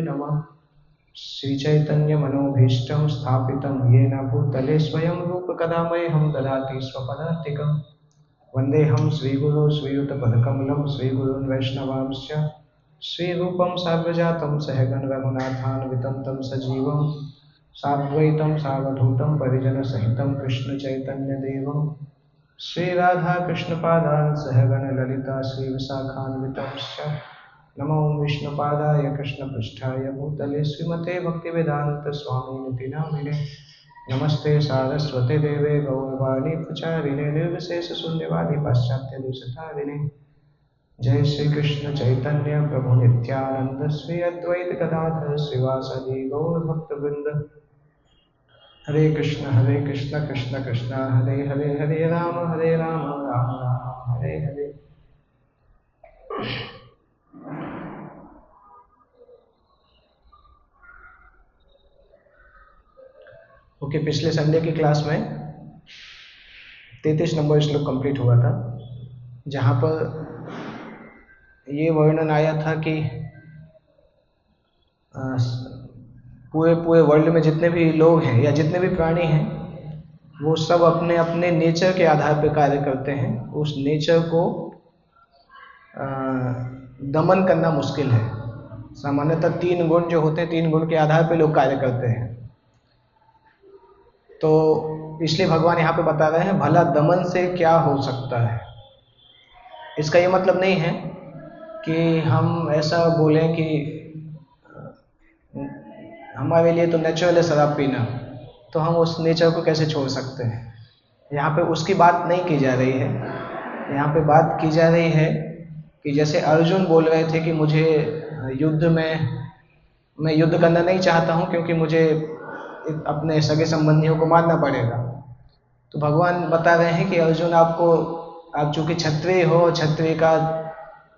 नमः। श्रीचैतन्यमनोभीष्टं स्थापितं येन भूतले स्वयं रूपकदा मह्यं ददाति स्वपदान्तिकं। वन्देऽहं श्रीगुरो श्रीयुतपदकमलं श्रीगुरून् वैष्णवांश्च श्रीरूपं साग्रजातं सहगण रघुनाथान्वितं तं सजीवं साद्वैतं सावधूतं परिजनसहितं कृष्णचैतन्यदेवं श्रीराधाकृष्णपादान् सहगण ललिता श्रीविशाखान्वितंश्च नमो विष्णुपादाय कृष्णपृष्ठाय भूतले श्रीमते भक्तिवेदांत स्वामिनिति नामिने नमस्ते सारस्वते देवे गौरवाणी प्रचारिणे निर्विशेष शून्यवादी पाश्चात्य देशतारिणे। जय श्री कृष्ण चैतन्य प्रभु नित्यानंद श्री अद्वैत गदाधर श्रीवासदि गौर भक्तवृंद। हरे कृष्ण कृष्ण कृष्ण हरे हरे हरे राम राम राम हरे हरे। ओके, पिछले संडे की क्लास में 33 नंबर श्लोक कंप्लीट हुआ था, जहाँ पर ये वर्णन आया था कि पूरे वर्ल्ड में जितने भी लोग हैं या जितने भी प्राणी हैं वो सब अपने अपने नेचर के आधार पर कार्य करते हैं। उस नेचर को दमन करना मुश्किल है। सामान्यतः 3 गुण जो होते हैं, 3 गुण के आधार पर लोग कार्य करते हैं। तो इसलिए भगवान यहाँ पे बता रहे हैं भला दमन से क्या हो सकता है। इसका ये मतलब नहीं है कि हम ऐसा बोलें कि हमारे लिए तो नेचुरल है शराब पीना, तो हम उस नेचर को कैसे छोड़ सकते हैं। यहाँ पे उसकी बात नहीं की जा रही है। यहाँ पे बात की जा रही है कि जैसे अर्जुन बोल रहे थे कि मुझे मैं युद्ध करना नहीं चाहता हूँ क्योंकि मुझे अपने सगे संबंधियों को मारना पड़ेगा। तो भगवान बता रहे हैं कि अर्जुन आप चूँकि क्षत्रिय हो, क्षत्रिय का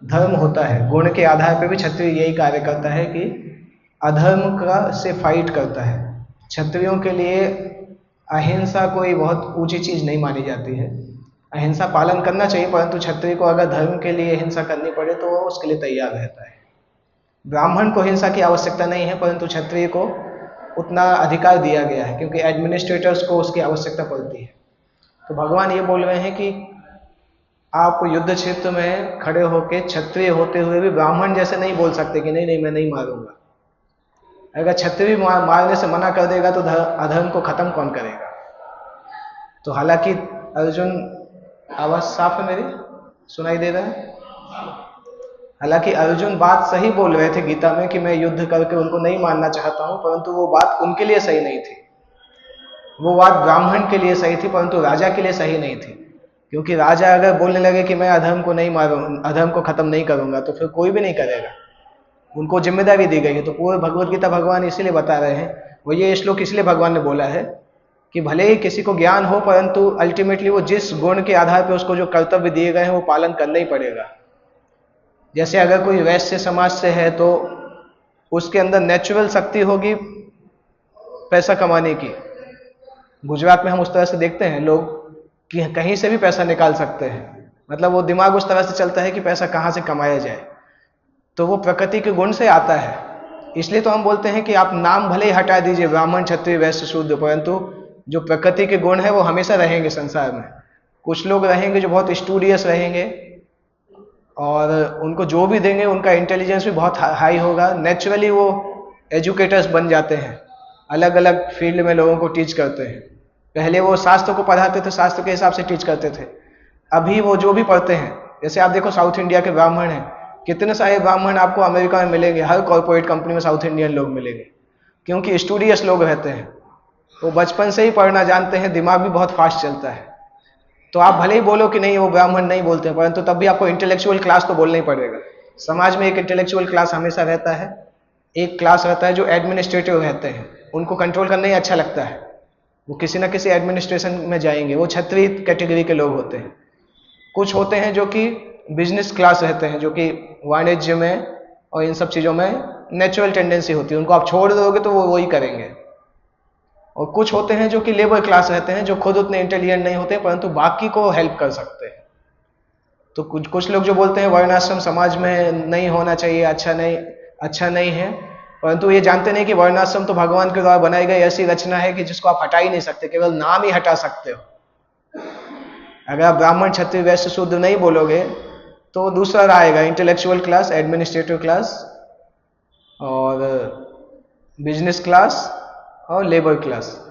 धर्म होता है, गुण के आधार पर भी क्षत्रिय यही कार्य करता है कि अधर्म का से फाइट करता है। क्षत्रियों के लिए अहिंसा कोई बहुत ऊंची चीज़ नहीं मानी जाती है। अहिंसा पालन करना चाहिए, परंतु क्षत्रिय को अगर धर्म के लिए हिंसा करनी पड़े तो वो उसके लिए तैयार रहता है। ब्राह्मण को हिंसा की आवश्यकता नहीं है, परंतु क्षत्रिय को उतना अधिकार दिया गया है क्योंकि एडमिनिस्ट्रेटर्स को उसकी आवश्यकता पड़ती है। तो भगवान ये बोल रहे हैं कि आप युद्ध क्षेत्र में खड़े होकर क्षत्रिय होते हुए भी ब्राह्मण जैसे नहीं बोल सकते कि नहीं मैं नहीं मारूंगा। अगर क्षत्रिय मारने से मना कर देगा तो अधर्म को खत्म कौन करेगा। तो हालांकि अर्जुन, आवाज साफ है मेरी, सुनाई दे रहा है? हालांकि अर्जुन बात सही बोल रहे थे गीता में कि मैं युद्ध करके उनको नहीं मारना चाहता हूं, परंतु वो बात उनके लिए सही नहीं थी। वो बात ब्राह्मण के लिए सही थी परंतु राजा के लिए सही नहीं थी। क्योंकि राजा अगर बोलने लगे कि मैं अधर्म को नहीं मारूंगा, अधर्म को खत्म नहीं करूंगा, तो फिर कोई भी नहीं करेगा। उनको जिम्मेदारी दी गई है। तो पूरे भगवत गीता भगवान इसीलिए बता रहे हैं, वो ये श्लोक इसलिए भगवान ने बोला है कि भले ही किसी को ज्ञान हो, परंतु अल्टीमेटली वो जिस गुण के आधार पर उसको जो कर्तव्य दिए गए हैं वो पालन करना ही पड़ेगा। जैसे अगर कोई वैश्य समाज से है तो उसके अंदर नेचुरल शक्ति होगी पैसा कमाने की। गुजरात में हम उस तरह से देखते हैं लोग कि कहीं से भी पैसा निकाल सकते हैं, मतलब वो दिमाग उस तरह से चलता है कि पैसा कहाँ से कमाया जाए। तो वो प्रकृति के गुण से आता है। इसलिए तो हम बोलते हैं कि आप नाम भले ही हटा दीजिए ब्राह्मण क्षत्रिय वैश्य शूद्र, परंतु जो प्रकृति के गुण है वो हमेशा रहेंगे संसार में। कुछ लोग रहेंगे जो बहुत स्टूडियस रहेंगे और उनको जो भी देंगे उनका इंटेलिजेंस भी बहुत हाई होगा। नेचुरली वो एजुकेटर्स बन जाते हैं, अलग अलग फील्ड में लोगों को टीच करते हैं। पहले वो शास्त्र को पढ़ाते थे, शास्त्र के हिसाब से टीच करते थे। अभी वो जो भी पढ़ते हैं, जैसे आप देखो साउथ इंडिया के ब्राह्मण हैं, कितने सारे ब्राह्मण आपको अमेरिका में मिलेंगे। हर कॉर्पोरेट कंपनी में साउथ इंडियन लोग मिलेंगे क्योंकि स्टूडियस लोग रहते हैं। वो बचपन से ही पढ़ना जानते हैं, दिमाग भी बहुत फास्ट चलता है। तो आप भले ही बोलो कि नहीं वो ब्राह्मण नहीं बोलते हैं, परंतु तब भी आपको इंटेलेक्चुअल क्लास तो बोलना ही पड़ेगा। समाज में एक इंटेलेक्चुअल क्लास हमेशा रहता है। एक क्लास रहता है जो एडमिनिस्ट्रेटिव रहते हैं, उनको कंट्रोल करना ही अच्छा लगता है। वो किसी ना किसी एडमिनिस्ट्रेशन में जाएंगे। वो क्षत्रिय कैटेगरी के लोग होते हैं। कुछ होते हैं जो कि बिजनेस क्लास रहते हैं, जो कि वाणिज्य में और इन सब चीज़ों में नेचुरल टेंडेंसी होती है। उनको आप छोड़ दोगे तो वो वही करेंगे। और कुछ होते हैं जो कि लेबर क्लास रहते हैं, जो खुद उतने इंटेलिजेंट नहीं होते परंतु बाकी को हेल्प कर सकते हैं। तो कुछ लोग जो बोलते हैं वर्णाश्रम समाज में नहीं होना चाहिए, अच्छा नहीं है, परंतु ये जानते नहीं कि वर्णाश्रम तो भगवान के द्वारा बनाई गई ऐसी रचना है कि जिसको आप हटा ही नहीं सकते, केवल नाम ही हटा सकते हो। अगर आप ब्राह्मण क्षत्रिय वैश्य शूद्र नहीं बोलोगे तो दूसरा रहेगा इंटेलेक्चुअल क्लास, एडमिनिस्ट्रेटिव क्लास और बिजनेस क्लास और लेबर क्लास।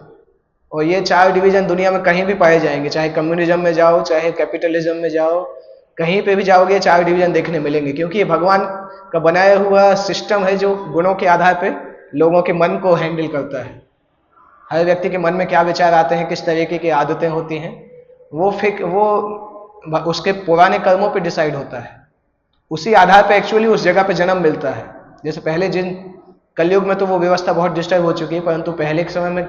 और ये 4 डिवीजन दुनिया में कहीं भी पाए जाएंगे, चाहे कम्युनिज्म में जाओ, चाहे कैपिटलिज्म में जाओ, कहीं पे भी जाओगे 4 डिवीजन देखने मिलेंगे, क्योंकि ये भगवान का बनाया हुआ सिस्टम है जो गुणों के आधार पे लोगों के मन को हैंडल करता है। हर व्यक्ति के मन में क्या विचार आते हैं, किस तरीके की आदतें होती हैं, वो उसके पुराने कर्मों पे डिसाइड होता है। उसी आधार पे एक्चुअली उस जगह पे जन्म मिलता है। जैसे पहले जिन कलयुग में तो वो व्यवस्था बहुत डिस्टर्ब हो चुकी है, परंतु पहले के समय में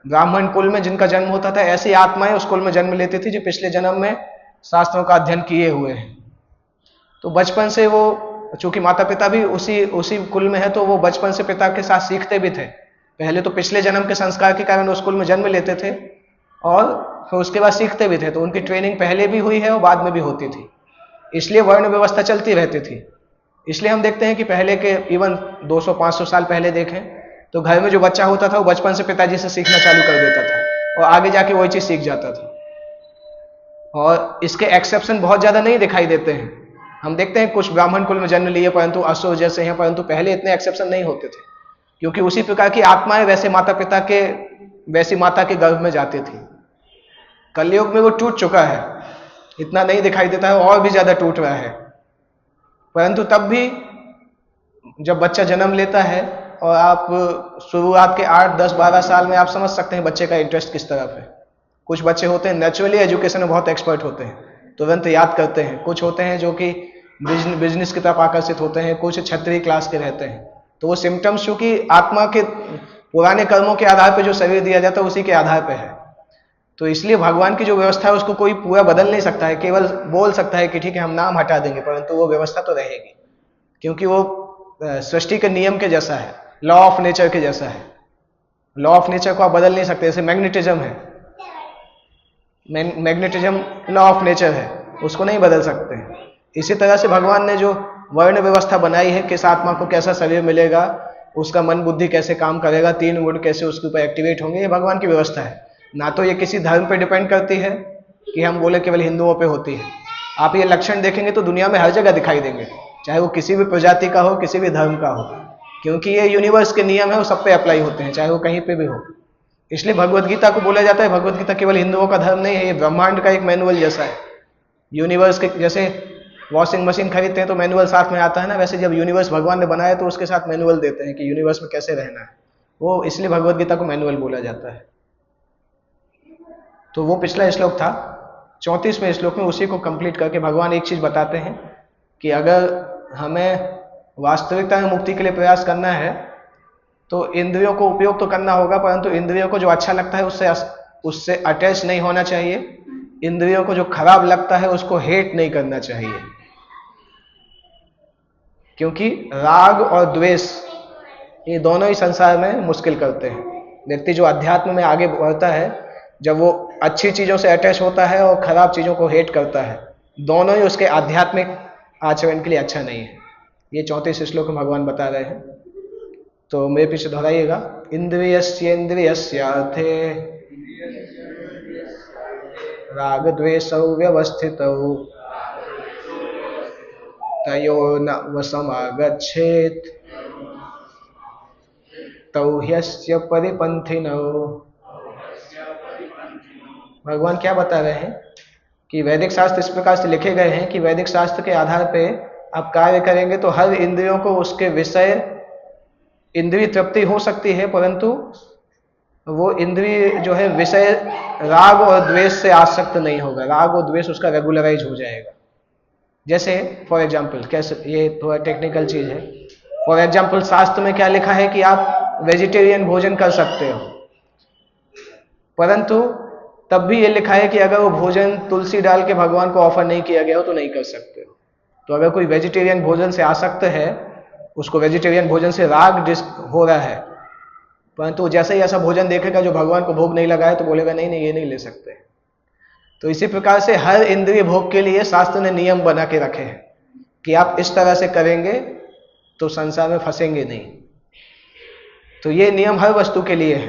ब्राह्मण कुल में जिनका जन्म होता था, ऐसी आत्माएं उस कुल में जन्म लेती थी जो पिछले जन्म में शास्त्रों का अध्ययन किए हुए हैं। तो बचपन से वो, चूंकि माता पिता भी उसी कुल में है, तो वो बचपन से पिता के साथ सीखते भी थे। पहले तो पिछले जन्म के संस्कार के कारण उस कुल में जन्म लेते थे और फिर उसके बाद सीखते भी थे, तो उनकी ट्रेनिंग पहले भी हुई है और बाद में भी होती थी, इसलिए वर्ण व्यवस्था चलती रहती थी। इसलिए हम देखते हैं कि पहले के इवन 200-500 साल पहले देखें तो घर में जो बच्चा होता था वो बचपन से पिताजी से सीखना चालू कर देता था और आगे जाके वही चीज सीख जाता था। और इसके एक्सेप्शन बहुत ज्यादा नहीं दिखाई देते हैं। हम देखते हैं कुछ ब्राह्मण कुल में जन्म लिए परंतु असुर जैसे हैं, परंतु पहले इतने एक्सेप्शन नहीं होते थे, क्योंकि उसी प्रकार की आत्माएं वैसी माता के गर्भ में जाती थी। कलयुग में वो टूट चुका है, इतना नहीं दिखाई देता है, और भी ज्यादा टूट रहा है। परंतु तब भी जब बच्चा जन्म लेता है और आप शुरुआत के 8, 10, 12 साल में आप समझ सकते हैं बच्चे का इंटरेस्ट किस तरफ है। कुछ बच्चे होते हैं नेचुरली एजुकेशन में बहुत एक्सपर्ट होते हैं, तुरंत याद करते हैं। कुछ होते हैं जो कि बिजनेस की तरफ आकर्षित होते हैं, कुछ क्षत्रिय क्लास के रहते हैं। तो वो सिम्टम्स चूंकि आत्मा के पुराने कर्मों के आधार पर जो शरीर दिया जाता है उसी के आधार पर है। तो इसलिए भगवान की जो व्यवस्था है उसको कोई पूरा बदल नहीं सकता है, केवल बोल सकता है कि ठीक है हम नाम हटा देंगे, परंतु वो व्यवस्था तो रहेगी, क्योंकि वो सृष्टि के नियम के जैसा है, लॉ ऑफ नेचर के जैसा है। लॉ ऑफ नेचर को आप बदल नहीं सकते। जैसे मैग्नेटिज्म है, मैग्नेटिज्म लॉ ऑफ नेचर है, उसको नहीं बदल सकते। इसी तरह से भगवान ने जो वर्ण व्यवस्था बनाई है, किस आत्मा को कैसा शरीर मिलेगा, उसका मन बुद्धि कैसे काम करेगा, 3 गुण कैसे उसके ऊपर एक्टिवेट होंगे, ये भगवान की व्यवस्था है। ना तो ये किसी धर्म पे डिपेंड करती है कि हम बोले केवल हिंदुओं पे होती है। आप ये लक्षण देखेंगे तो दुनिया में हर जगह दिखाई देंगे, चाहे वो किसी भी प्रजाति का हो, किसी भी धर्म का हो, क्योंकि ये यूनिवर्स के नियम है, वो सब पे अप्लाई होते हैं, चाहे वो कहीं पे भी हो। इसलिए भगवत गीता को बोला जाता है भगवत गीता केवल हिंदुओं का धर्म नहीं है, ये ब्रह्मांड का एक मैनुअल जैसा है। यूनिवर्स के जैसे वॉशिंग मशीन खरीदते हैं तो मैनुअल साथ में आता है ना, वैसे जब यूनिवर्स भगवान ने बनाया तो उसके साथ मैनुअल देते हैं कि यूनिवर्स में कैसे रहना है। वो इसलिए भगवत गीता को मैनुअल बोला जाता है। तो वो पिछला श्लोक था। 34वें श्लोक में उसी को कंप्लीट करके भगवान एक चीज बताते हैं कि अगर हमें वास्तविकता में मुक्ति के लिए प्रयास करना है तो इंद्रियों को उपयोग तो करना होगा, परंतु इंद्रियों को जो अच्छा लगता है उससे अटैच नहीं होना चाहिए। इंद्रियों को जो खराब लगता है उसको हेट नहीं करना चाहिए, क्योंकि राग और द्वेष ये दोनों ही संसार में मुश्किल करते हैं। व्यक्ति जो अध्यात्म में आगे बढ़ता है, जब वो अच्छी चीजों से अटैच होता है और खराब चीजों को हेट करता है, दोनों ही उसके आध्यात्मिक आचरण के लिए अच्छा नहीं है। ये 34 श्लोक में भगवान बता रहे हैं, तो मेरे पीछे दोहराइएगा। इंद्रियस्येन्द्रियस्यार्थे राग द्वेषौ व्यवस्थितौ तयोर्न वशमागच्छेत् तौ ह्यस्य परिपन्थिनौ। भगवान क्या बता रहे हैं कि वैदिक शास्त्र इस प्रकार से लिखे गए हैं कि वैदिक शास्त्र के आधार पे आप कार्य करेंगे तो हर इंद्रियों को उसके विषय इंद्रिय तृप्ति हो सकती है, परंतु वो इंद्रिय जो है विषय राग और द्वेष से आसक्त नहीं होगा। राग और द्वेष उसका रेगुलराइज हो जाएगा। जैसे फॉर एग्जाम्पल, कैसे, ये थोड़ा टेक्निकल चीज है। फॉर एग्जाम्पल शास्त्र में क्या लिखा है कि आप वेजिटेरियन भोजन कर सकते हो, परंतु तब भी ये लिखा है कि अगर वो भोजन तुलसी डाल के भगवान को ऑफर नहीं किया गया हो तो नहीं कर सकते हो। तो अगर कोई वेजिटेरियन भोजन से आसक्त है, उसको वेजिटेरियन भोजन से राग हो रहा है, परंतु जैसे ही ऐसा भोजन देखेगा जो भगवान को भोग नहीं लगा है तो बोलेगा नहीं नहीं ये नहीं ले सकते। तो इसी प्रकार से हर इंद्रिय भोग के लिए शास्त्र ने नियम बना के रखे हैं कि आप इस तरह से करेंगे तो संसार में फंसेंगे नहीं। तो ये नियम हर वस्तु के लिए है,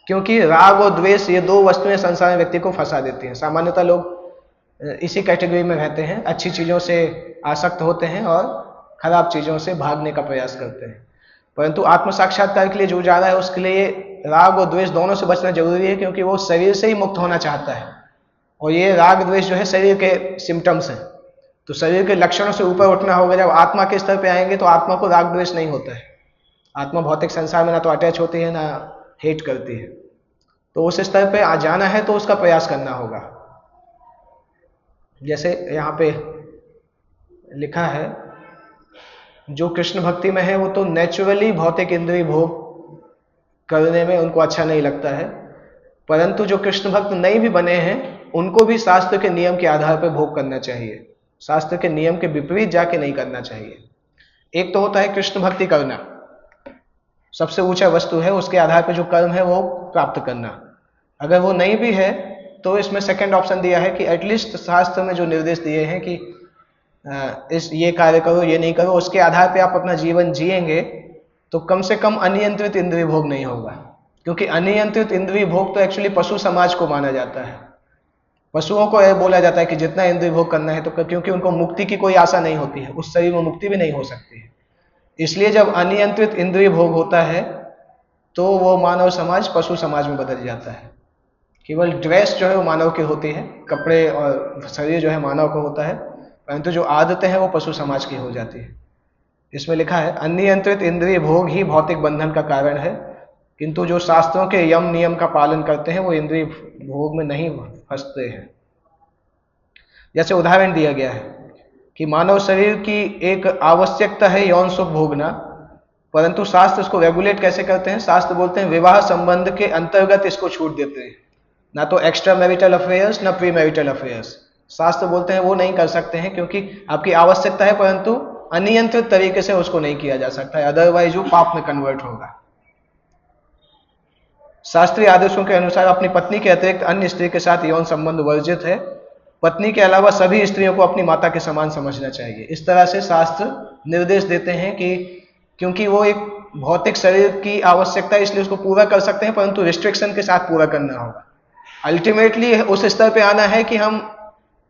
क्योंकि राग और द्वेष ये दो वस्तुएं संसार में व्यक्ति को फंसा देती हैं। सामान्यतः लोग इसी कैटेगरी में रहते हैं, अच्छी चीज़ों से आसक्त होते हैं और खराब चीज़ों से भागने का प्रयास करते हैं। परंतु आत्म साक्षात्कार के लिए जो जा रहा है उसके लिए राग और द्वेष दोनों से बचना जरूरी है, क्योंकि वो शरीर से ही मुक्त होना चाहता है। और ये राग द्वेष जो है शरीर के सिम्टम्स हैं, तो शरीर के लक्षणों से ऊपर उठना होगा। जब आत्मा के स्तर पे आएंगे तो आत्मा को राग द्वेष नहीं होता है। आत्मा भौतिक संसार में ना तो अटैच होती है ना हेट करती है। तो उस स्तर पे आ जाना है तो उसका प्रयास करना होगा। जैसे यहाँ पे लिखा है, जो कृष्ण भक्ति में है वो तो नेचुरली भौतिक इंद्रिय भोग करने में उनको अच्छा नहीं लगता है, परंतु जो कृष्ण भक्त नहीं भी बने हैं उनको भी शास्त्र के नियम के आधार पर भोग करना चाहिए। शास्त्र के नियम के विपरीत जाके नहीं करना चाहिए। एक तो होता है कृष्ण भक्ति करना, सबसे ऊंचा वस्तु है, उसके आधार पर जो कर्म है वो प्राप्त करना। अगर वो नहीं भी है तो इसमें सेकंड ऑप्शन दिया है कि एटलीस्ट शास्त्र में जो निर्देश दिए हैं कि इस ये कार्य करो ये नहीं करो, उसके आधार पे आप अपना जीवन जिएंगे तो कम से कम अनियंत्रित इंद्रिय भोग नहीं होगा। क्योंकि अनियंत्रित इंद्रिय भोग तो एक्चुअली पशु समाज को माना जाता है। पशुओं को यह बोला जाता है कि जितना इंद्रिय भोग करना है, तो क्योंकि उनको मुक्ति की कोई आशा नहीं होती है, उस शरीर में मुक्ति भी नहीं हो सकती है। इसलिए जब अनियंत्रित इंद्रिय भोग होता है तो वो मानव समाज पशु समाज में बदल जाता है। केवल ड्रेस जो है वो मानव की होती है, कपड़े और शरीर जो है मानव को होता है, परंतु जो आदतें हैं वो पशु समाज की हो जाती है। इसमें लिखा है, अनियंत्रित इंद्रिय भोग ही भौतिक बंधन का कारण है, किंतु जो शास्त्रों के यम नियम का पालन करते हैं वो इंद्रिय भोग में नहीं फंसते हैं। जैसे उदाहरण दिया गया है कि मानव शरीर की एक आवश्यकता है यौन सुख भोगना, परंतु शास्त्र इसको रेगुलेट कैसे करते हैं? शास्त्र बोलते हैं विवाह संबंध के अंतर्गत इसको छूट देते हैं, ना तो एक्स्ट्रा मैरिटल अफेयर्स ना प्री मैरिटल अफेयर्स। शास्त्र बोलते हैं वो नहीं कर सकते हैं, क्योंकि आपकी आवश्यकता है परंतु अनियंत्रित तरीके से उसको नहीं किया जा सकता है, अदरवाइज वो पाप में कन्वर्ट होगा। शास्त्रीय आदेशों के अनुसार अपनी पत्नी के अतिरिक्त अन्य स्त्री के साथ यौन संबंध वर्जित है। पत्नी के अलावा सभी स्त्रियों को अपनी माता के समान समझना चाहिए। इस तरह से शास्त्र निर्देश देते हैं कि क्योंकि वो एक भौतिक शरीर की आवश्यकता है इसलिए उसको पूरा कर सकते हैं, परंतु रिस्ट्रिक्शन के साथ पूरा करना होगा। अल्टीमेटली उस स्तर पे आना है कि हम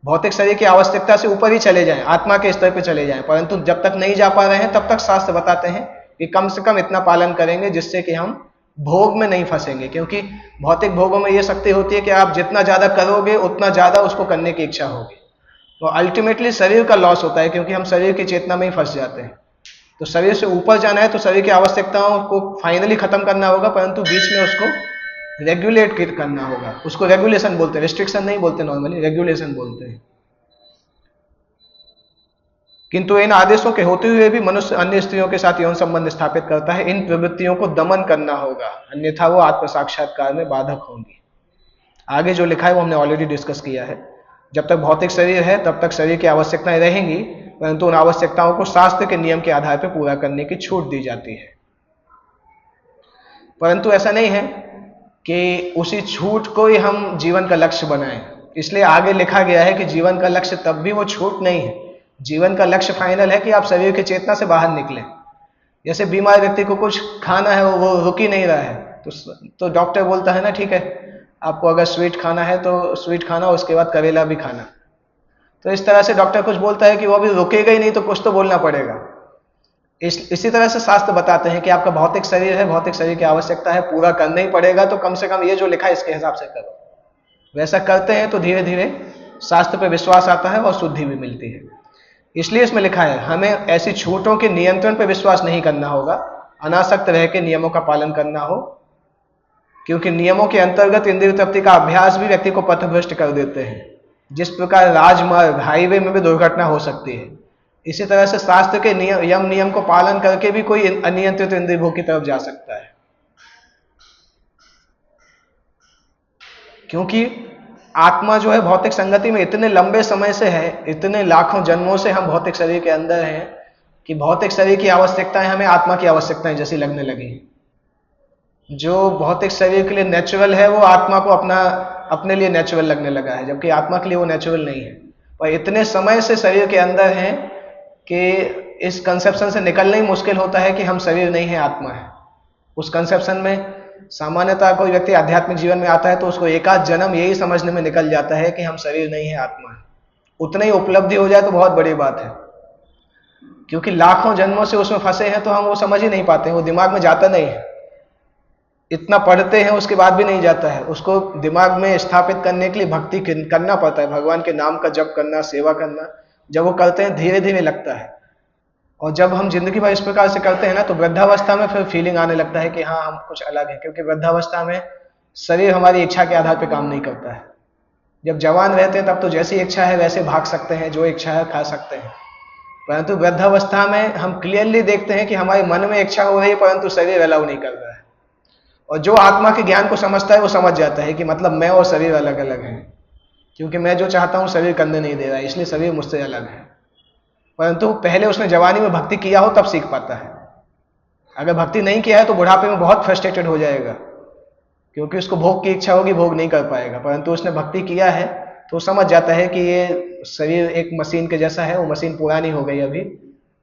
भौतिक शरीर की आवश्यकता से ऊपर ही चले जाएं, आत्मा के स्तर पे चले जाएं, परंतु जब तक नहीं जा पा रहे हैं तब तक शास्त्र बताते हैं कि कम से कम इतना पालन करेंगे जिससे कि हम भोग में नहीं फंसेंगे। क्योंकि भौतिक भोगों में यह शक्ति होती है कि आप जितना ज्यादा करोगे उतना ज्यादा उसको करने की इच्छा होगी, तो अल्टीमेटली शरीर का लॉस होता है, क्योंकि हम शरीर की चेतना में ही फंस जाते हैं। तो शरीर से ऊपर जाना है तो शरीर की आवश्यकताओं को फाइनली खत्म करना होगा, परंतु बीच में उसको रेगुलेट करना होगा। उसको रेगुलेशन बोलते हैं, रिस्ट्रिक्शन नहीं बोलते, नॉर्मली रेगुलेशन बोलते हैं। किंतु इन आदेशों के होते हुए भी मनुष्य अन्य स्त्रियों के साथ यौन संबंध स्थापित करता है। इन प्रवृत्तियों को दमन करना होगा, अन्यथा वो आत्म साक्षात्कार में बाधक होंगी। आगे जो लिखा है वो हमने ऑलरेडी डिस्कस किया है। जब तक भौतिक शरीर है तब तक शरीर की आवश्यकताएं रहेंगी, परंतु उन आवश्यकताओं को शास्त्र के नियम के आधार पर पूरा करने की छूट दी जाती है। परंतु ऐसा नहीं है कि उसी छूट को ही हम जीवन का लक्ष्य बनाएं। इसलिए आगे लिखा गया है कि जीवन का लक्ष्य तब भी वो छूट नहीं है। जीवन का लक्ष्य फाइनल है कि आप शरीर की चेतना से बाहर निकलें। जैसे बीमार व्यक्ति को कुछ खाना है, वो रुक ही नहीं रहा है, तो डॉक्टर बोलता है ना, ठीक है आपको अगर स्वीट खाना है तो स्वीट खाना, उसके बाद करेला भी खाना। तो इस तरह से डॉक्टर कुछ बोलता है कि वो अभी रुकेगा ही नहीं, तो कुछ तो बोलना पड़ेगा। इसी तरह से शास्त्र बताते हैं कि आपका भौतिक शरीर है, भौतिक शरीर की आवश्यकता है, पूरा करना ही पड़ेगा, तो कम से कम ये जो लिखा है इसके हिसाब से करो। वैसा करते हैं तो धीरे धीरे शास्त्र पर विश्वास आता है और शुद्धि भी मिलती है। इसलिए इसमें लिखा है हमें ऐसी छूटों के नियंत्रण पर विश्वास नहीं करना होगा, अनासक्त रह के नियमों का पालन करना हो, क्योंकि नियमों के अंतर्गत इंद्रिय तृप्ति का अभ्यास भी व्यक्ति को पथभ्रष्ट कर देते हैं। जिस प्रकार राजमार्ग हाईवे में भी दुर्घटना हो सकती है, इसी तरह से शास्त्र के नियम को पालन करके भी कोई अनियंत्रित इंद्रिय भोग की तरफ जा सकता है। क्योंकि आत्मा जो है भौतिक संगति में इतने लंबे समय से है, इतने लाखों जन्मों से हम भौतिक शरीर के अंदर हैं कि भौतिक शरीर की आवश्यकताएं हमें आत्मा की आवश्यकताएं जैसी लगने लगी। जो भौतिक शरीर के लिए नेचुरल है वो आत्मा को अपने लिए नेचुरल लगने लगा है, जबकि आत्मा के लिए वो नेचुरल नहीं है। और इतने समय से शरीर के अंदर हैं कि इस कंसेप्शन से निकलना ही मुश्किल होता है कि हम शरीर नहीं है, आत्मा है। उस कंसेप्शन में सामान्यतः कोई व्यक्ति आध्यात्मिक जीवन में आता है तो उसको एकाध जन्म यही समझने में निकल जाता है कि हम शरीर नहीं है, आत्मा है। उतनी ही उपलब्धि हो जाए तो बहुत बड़ी बात है, क्योंकि लाखों जन्मों से उसमें फंसे हैं तो हम वो समझ ही नहीं पाते, वो दिमाग में जाता नहीं है। इतना पढ़ते हैं उसके बाद भी नहीं जाता है। उसको दिमाग में स्थापित करने के लिए भक्ति करना पड़ता है, भगवान के नाम का जप करना, सेवा करना। जब वो करते हैं धीरे धीरे लगता है, और जब हम जिंदगी भर इस प्रकार से करते हैं ना तो वृद्धावस्था में फिर फीलिंग आने लगता है कि हाँ हम कुछ अलग है, क्योंकि वृद्धावस्था में शरीर हमारी इच्छा के आधार पर काम नहीं करता है। जब जवान रहते हैं तब तो जैसी इच्छा है वैसे भाग सकते हैं, जो इच्छा है खा सकते हैं, परंतु वृद्धावस्था में हम क्लियरली देखते हैं कि हमारे मन में इच्छा हो रही है परंतु शरीर अलाउ नहीं कर रहा है। और जो आत्मा के ज्ञान को समझता है वो समझ जाता है कि मतलब मैं और शरीर अलग अलग हैं, क्योंकि मैं जो चाहता हूं शरीर करने नहीं दे रहा है, इसलिए शरीर मुझसे अलग है। परंतु पहले उसने जवानी में भक्ति किया हो तब सीख पाता है। अगर भक्ति नहीं किया है तो बुढ़ापे में बहुत फ्रस्ट्रेटेड हो जाएगा, क्योंकि उसको भोग की इच्छा होगी, भोग नहीं कर पाएगा। परंतु उसने भक्ति किया है तो समझ जाता है कि ये शरीर एक मशीन के जैसा है, वो मशीन पुरानी हो गई, अभी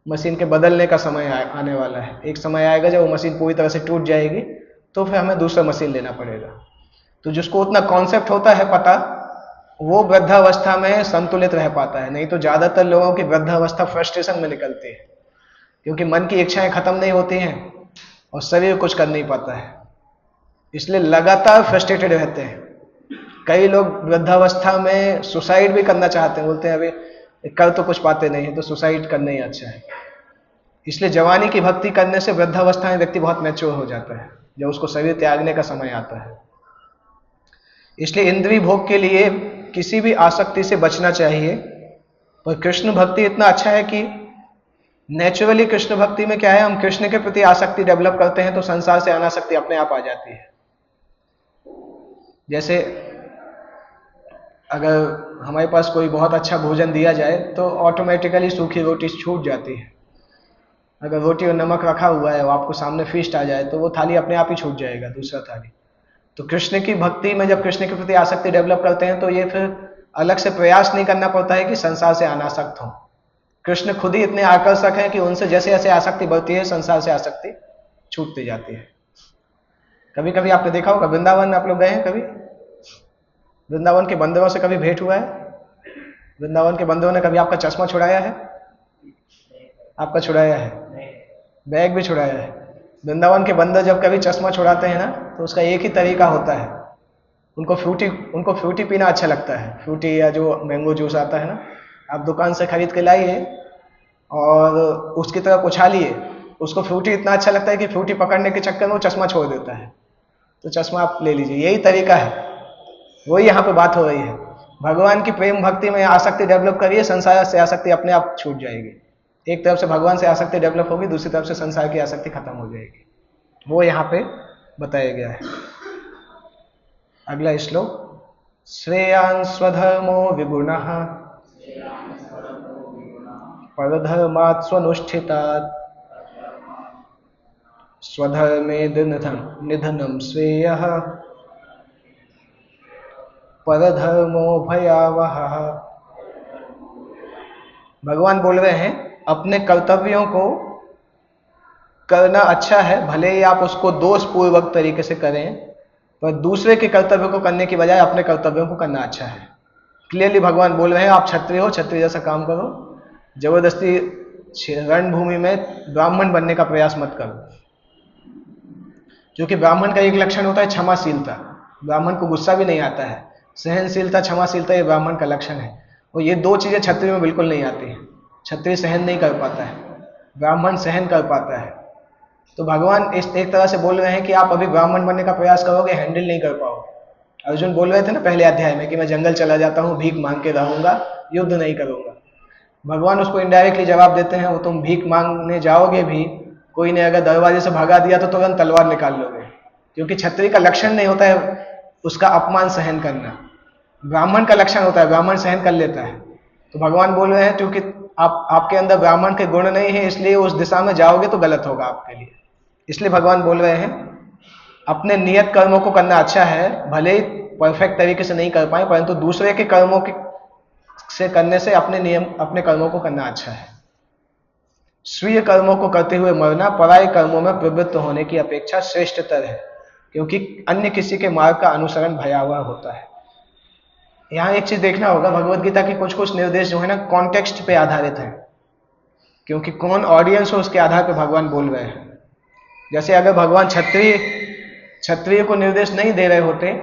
मशीन के बदलने का समय आने वाला है। एक समय आएगा जब वो मशीन पूरी तरह से टूट जाएगी तो फिर हमें दूसरा मशीन लेना पड़ेगा। तो जिसको उतना कॉन्सेप्ट होता है पता, वो वृद्धावस्था में संतुलित रह पाता है। नहीं तो ज्यादातर लोगों की वृद्धावस्था फ्रस्ट्रेशन में निकलती है, क्योंकि मन की इच्छाएं खत्म नहीं होती हैं और शरीर कुछ कर नहीं पाता है, इसलिए लगातार फ्रस्ट्रेटेड रहते हैं। कई लोग वृद्धावस्था में सुसाइड भी करना चाहते हैं, बोलते हैं अभी कर तो कुछ पाते नहीं है तो सुसाइड करना ही अच्छा है। इसलिए जवानी की भक्ति करने से वृद्धावस्था में व्यक्ति बहुत मैच्योर हो जाता है, जब उसको शरीर त्यागने का समय आता है। इसलिए इंद्रिय भोग के लिए किसी भी आसक्ति से बचना चाहिए। पर कृष्ण भक्ति इतना अच्छा है कि नेचुरली कृष्ण भक्ति में क्या है, हम कृष्ण के प्रति आसक्ति डेवलप करते हैं तो संसार से अनासक्ति अपने आप आ जाती है। जैसे अगर हमारे पास कोई बहुत अच्छा भोजन दिया जाए तो ऑटोमेटिकली सूखी रोटी छूट जाती है। अगर रोटी और नमक रखा हुआ है और आपको सामने फीस्ट आ जाए तो वो थाली अपने आप ही छूट जाएगा, दूसरा थाली। तो कृष्ण की भक्ति में जब कृष्ण के प्रति आसक्ति डेवलप करते हैं तो ये फिर अलग से प्रयास नहीं करना पड़ता है कि संसार से अनासक्त हो। कृष्ण खुद ही इतने आकर्षक हैं कि उनसे जैसे जैसे आसक्ति बढ़ती है संसार से आसक्ति छूटती जाती है। कभी कभी आपने देखा होगा, वृंदावन आप लोग गए हैं कभी? वृंदावन के बंदरों से कभी भेंट हुआ है? वृंदावन के बंदरों ने कभी आपका चश्मा छुड़ाया है? आपका छुड़ाया है, बैग भी छुड़ाया है। वृंदावन के बंदर जब कभी चश्मा छुड़ाते हैं ना तो उसका एक ही तरीका होता है, उनको फ्रूटी पीना अच्छा लगता है। फ्रूटी या जो मैंगो जूस आता है ना, आप दुकान से खरीद के लाइए और उसकी तरफ उछालिए, उसको फ्रूटी इतना अच्छा लगता है कि फ्रूटी पकड़ने के चक्कर में वो चश्मा छोड़ देता है, तो चश्मा आप ले लीजिए। यही तरीका है, वही यहाँ पे बात हो रही है। भगवान की प्रेम भक्ति में आसक्ति डेवलप करिए, संसार से आसक्ति अपने आप छूट जाएगी। एक तरफ से भगवान से आसक्ति डेवलप होगी, दूसरी तरफ से संसार की आसक्ति खत्म हो जाएगी। वो यहाँ पे बताया गया है। अगला श्लोक, श्रेयान् स्वधर्मो विगुणः परधर्मात् स्वनुष्ठितात् स्वधर्मे निधनं श्रेयः परधर्मो भयावहः। भगवान बोल रहे हैं अपने कर्तव्यों को करना अच्छा है, भले ही आप उसको दोषपूर्वक तरीके से करें, पर दूसरे के कर्तव्यों को करने की बजाय अपने कर्तव्यों को करना अच्छा है। क्लियरली भगवान बोल रहे हैं आप क्षत्रिय हो, क्षत्रिय जैसा काम करो, जबरदस्ती रणभूमि में ब्राह्मण बनने का प्रयास मत करो। क्योंकि ब्राह्मण का एक लक्षण होता है क्षमाशीलता, ब्राह्मण को गुस्सा भी नहीं आता है। सहनशीलता, क्षमाशीलता ये ब्राह्मण का लक्षण है, और ये दो चीजें क्षत्रिय में बिल्कुल नहीं आती हैं। क्षत्रिय सहन नहीं कर पाता है, ब्राह्मण सहन कर पाता है। तो भगवान इस एक तरह से बोल रहे हैं कि आप अभी ब्राह्मण बनने का प्रयास करोगे, हैंडल नहीं कर पाओगे। अर्जुन बोल रहे थे ना पहले अध्याय में कि मैं जंगल चला जाता हूँ, भीख मांग के रहूंगा, युद्ध नहीं करूंगा। भगवान उसको इनडायरेक्टली जवाब देते हैं, वो तुम भीख मांगने जाओगे भी, कोई ने अगर दरवाजे से भगा दिया तो तुरंत तलवार निकाल लोगे, क्योंकि क्षत्रिय का लक्षण नहीं होता है उसका अपमान सहन करना। ब्राह्मण का लक्षण होता है, ब्राह्मण सहन कर लेता है। तो भगवान बोल रहे हैं क्योंकि आपके अंदर ब्राह्मण के गुण नहीं है, इसलिए उस दिशा में जाओगे तो गलत होगा आपके लिए। इसलिए भगवान बोल रहे हैं अपने नियत कर्मों को करना अच्छा है, भले ही परफेक्ट तरीके से नहीं कर पाए, परंतु दूसरे के कर्मों से करने से अपने कर्मों को करना अच्छा है। स्वीय कर्मों को करते हुए मरना पराय कर्मों में प्रवृत्त होने की अपेक्षा श्रेष्ठतर है, क्योंकि अन्य किसी के मार्ग का अनुसरण भयावह होता है। यहाँ एक चीज देखना होगा, भगवत गीता की कुछ कुछ निर्देश जो है ना कॉन्टेक्स्ट पे आधारित है, क्योंकि कौन ऑडियंस हो उसके आधार पर भगवान बोल रहे हैं। जैसे अगर भगवान क्षत्रिय को निर्देश नहीं दे रहे होते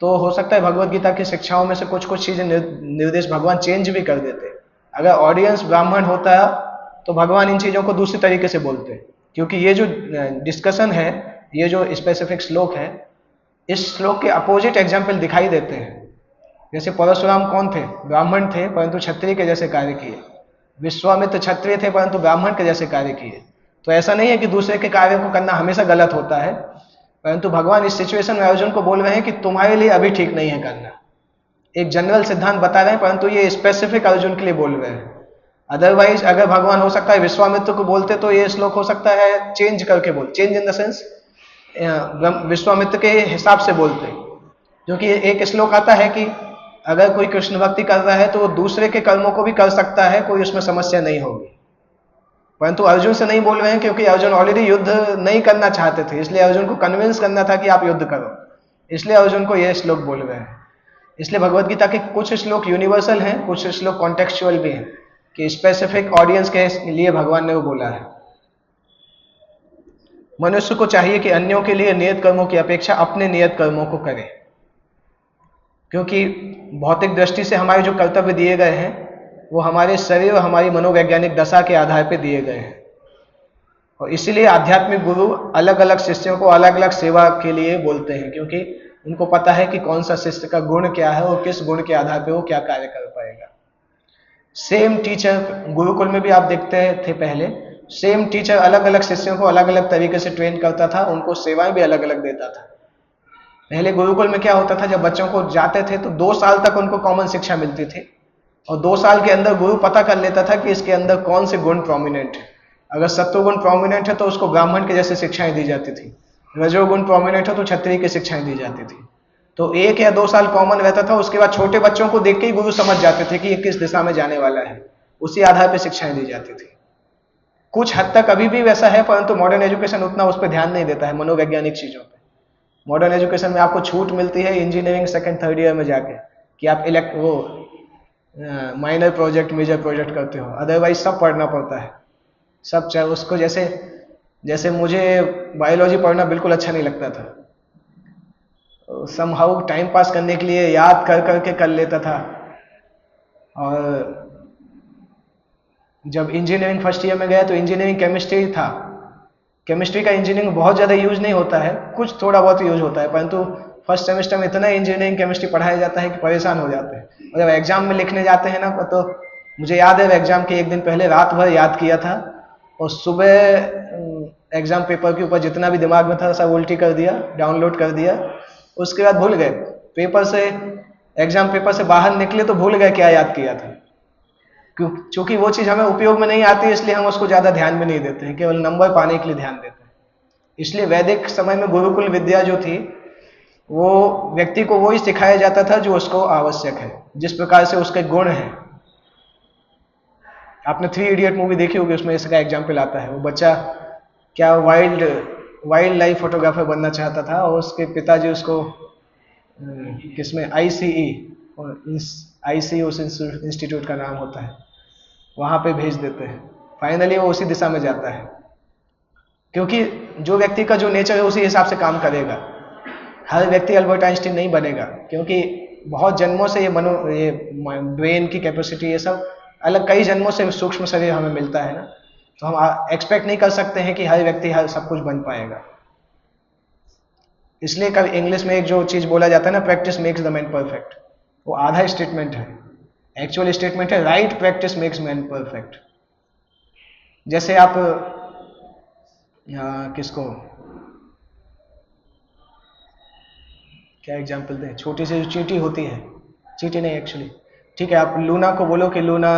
तो हो सकता है भगवत गीता की शिक्षाओं में से कुछ कुछ चीजें निर्देश भगवान चेंज भी कर देते। अगर ऑडियंस ब्राह्मण होता तो भगवान इन चीजों को दूसरी तरीके से बोलते, क्योंकि ये जो डिस्कशन है, ये जो स्पेसिफिक श्लोक है, इस श्लोक के अपोजिट एग्जाम्पल दिखाई देते हैं। जैसे परशुराम कौन थे? ब्राह्मण थे परंतु क्षत्रिय के जैसे कार्य किए। विश्वामित्र क्षत्रिय थे परंतु ब्राह्मण के जैसे कार्य किए। तो ऐसा नहीं है कि दूसरे के कार्य को करना हमेशा गलत होता है, परंतु भगवान इस सिचुएशन में अर्जुन को बोल रहे हैं कि तुम्हारे लिए अभी ठीक नहीं है करना। एक जनरल सिद्धांत बता रहे हैं, परंतु ये स्पेसिफिक अर्जुन के लिए बोल रहे हैं। अदरवाइज अगर भगवान हो सकता है विश्वामित्र को बोलते तो ये श्लोक हो सकता है चेंज करके बोल, change in the sense Vishwamitra के हिसाब से बोलते, क्योंकि एक श्लोक आता है कि अगर कोई कृष्ण भक्ति कर रहा है तो वो दूसरे के कर्मों को भी कर सकता है, कोई उसमें समस्या नहीं होगी। परंतु अर्जुन से नहीं बोल रहे हैं, क्योंकि अर्जुन ऑलरेडी युद्ध नहीं करना चाहते थे, इसलिए अर्जुन को कन्विंस करना था कि आप युद्ध करो, इसलिए अर्जुन को यह श्लोक बोल रहे हैं। इसलिए भगवत गीता के कुछ श्लोक यूनिवर्सल हैं, कुछ श्लोक कॉन्टेक्चुअल भी हैं, कि स्पेसिफिक ऑडियंस के लिए भगवान ने वो बोला है। मनुष्य को चाहिए कि अन्यों के लिए नियत कर्मों की अपेक्षा अपने नियत कर्मों को करे, क्योंकि भौतिक दृष्टि से हमारे जो कर्तव्य दिए गए हैं वो हमारे शरीर और हमारी मनोवैज्ञानिक दशा के आधार पर दिए गए हैं, और इसीलिए आध्यात्मिक गुरु अलग अलग शिष्यों को अलग अलग सेवा के लिए बोलते हैं, क्योंकि उनको पता है कि कौन सा शिष्य का गुण क्या है और किस गुण के आधार पर वो क्या कार्य कर पाएगा। सेम टीचर, गुरुकुल में भी आप देखते थे पहले, सेम टीचर अलग अलग शिष्यों को अलग अलग तरीके से ट्रेन करता था, उनको सेवाएं भी अलग अलग देता था। पहले गुरुकुल में क्या होता था, जब बच्चों को जाते थे तो 2 साल तक उनको कॉमन शिक्षा मिलती थी, और 2 साल के अंदर गुरु पता कर लेता था कि इसके अंदर कौन से गुण प्रोमिनेंट है। अगर सत्वगुण प्रोमिनेंट है तो उसको ब्राह्मण के जैसे शिक्षाएं दी जाती थी, रजोगुण प्रोमिनेंट है तो क्षत्रिय की शिक्षाएं दी जाती थी। तो 1 या 2 साल कॉमन रहता था, उसके बाद छोटे बच्चों को देख के ही गुरु समझ जाते थे कि ये किस दिशा में जाने वाला है, उसी आधार पर शिक्षाएं दी जाती थी। कुछ हद तक अभी भी वैसा है, परंतु मॉडर्न एजुकेशन उतना उस पर ध्यान नहीं देता है, मनोवैज्ञानिक चीजों पर। मॉडर्न एजुकेशन में आपको छूट मिलती है इंजीनियरिंग 2nd 3rd ईयर में जाके कि आप माइनर प्रोजेक्ट मेजर प्रोजेक्ट करते हो, अदरवाइज सब पढ़ना पड़ता है, सब चाहे उसको। जैसे मुझे बायोलॉजी पढ़ना बिल्कुल अच्छा नहीं लगता था, समहाउ टाइम पास करने के लिए याद कर करके कर लेता था। और जब इंजीनियरिंग फर्स्ट ईयर में गया तो इंजीनियरिंग केमिस्ट्री था। केमिस्ट्री का इंजीनियरिंग बहुत ज़्यादा यूज नहीं होता है, कुछ थोड़ा बहुत यूज होता है, परंतु फर्स्ट सेमेस्टर में इतना इंजीनियरिंग केमिस्ट्री पढ़ाया जाता है कि परेशान हो जाते हैं। और जब एग्जाम में लिखने जाते हैं ना, तो मुझे याद है एग्जाम के एक दिन पहले रात भर याद किया था, और सुबह एग्जाम पेपर के ऊपर जितना भी दिमाग में था सब उल्टी कर दिया, डाउनलोड कर दिया, उसके बाद भूल गए। एग्जाम पेपर से बाहर निकले तो भूल गए क्या याद किया था, क्योंकि वो चीज़ हमें उपयोग में नहीं आती, इसलिए हम उसको ज़्यादा ध्यान में नहीं देते हैं, केवल नंबर पाने के लिए ध्यान देते हैं। इसलिए वैदिक समय में गुरुकुल विद्या जो थी वो व्यक्ति को वही सिखाया जाता था जो उसको आवश्यक है, जिस प्रकार से उसके गुण हैं। आपने 3 इडियट मूवी देखी होगी, उसमें इसका एग्जाम्पल आता है। वो बच्चा क्या वाइल्ड लाइफ फोटोग्राफर बनना चाहता था, और उसके पिताजी उसको किसमें ICE उस इंस्टीट्यूट का नाम होता है, वहाँ पे भेज देते हैं। फाइनली वो उसी दिशा में जाता है, क्योंकि जो व्यक्ति का जो नेचर है उसी हिसाब से काम करेगा। हर व्यक्ति अल्बर्ट आइंस्टीन नहीं बनेगा, क्योंकि बहुत जन्मों से ये ब्रेन की कैपेसिटी, ये सब अलग कई जन्मों से सूक्ष्म शरीर हमें मिलता है ना, तो हम एक्सपेक्ट नहीं कर सकते हैं कि हर व्यक्ति हर सब कुछ बन पाएगा। इसलिए कभी इंग्लिश में एक जो चीज बोला जाता है ना, practice makes the man perfect, वो आधा स्टेटमेंट है, एक्चुअल स्टेटमेंट है right practice makes man perfect. जैसे आप किसको क्या एग्जाम्पल दें, छोटी सी जो चींटी होती है, चींटी नहीं एक्चुअली, ठीक है, आप लूना को बोलो कि लूना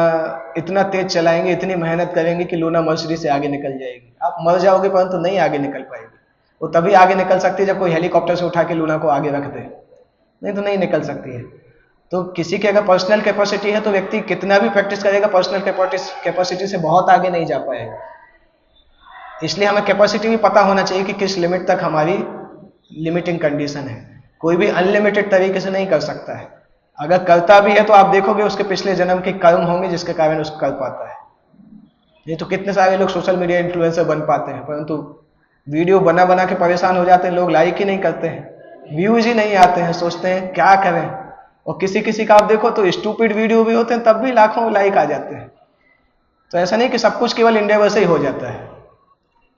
इतना तेज चलाएंगे, इतनी मेहनत करेंगे कि लूना मर्सिडीज से आगे निकल जाएगी। आप मर जाओगे परंतु नहीं आगे निकल पाएगी। वो तभी आगे निकल सकती है जब कोई हेलीकॉप्टर से उठा के लूना को आगे रख दे, नहीं तो नहीं निकल सकती है। तो किसी की अगर पर्सनल कैपेसिटी है तो व्यक्ति कितना भी प्रैक्टिस करेगा पर्सनल कैपेसिटी से बहुत आगे नहीं जा पाएगा। इसलिए हमें कैपेसिटी भी पता होना चाहिए कि किस लिमिट तक हमारी लिमिटिंग कंडीशन है। कोई भी अनलिमिटेड तरीके से नहीं कर सकता है। अगर करता भी है तो आप देखोगे उसके पिछले जन्म के कर्म होंगे जिसके कारण उसको कर पाता है। नहीं तो कितने सारे लोग सोशल मीडिया इन्फ्लुएंसर बन पाते हैं, परंतु वीडियो बना बना के परेशान हो जाते हैं, लोग लाइक ही नहीं करते हैं, व्यूज ही नहीं आते हैं, सोचते हैं क्या करें। और किसी किसी का आप देखो तो स्टूपिड वीडियो भी होते हैं तब भी लाखों लाइक आ जाते हैं। तो ऐसा नहीं कि सब कुछ केवल इंडेवर से ही हो जाता है।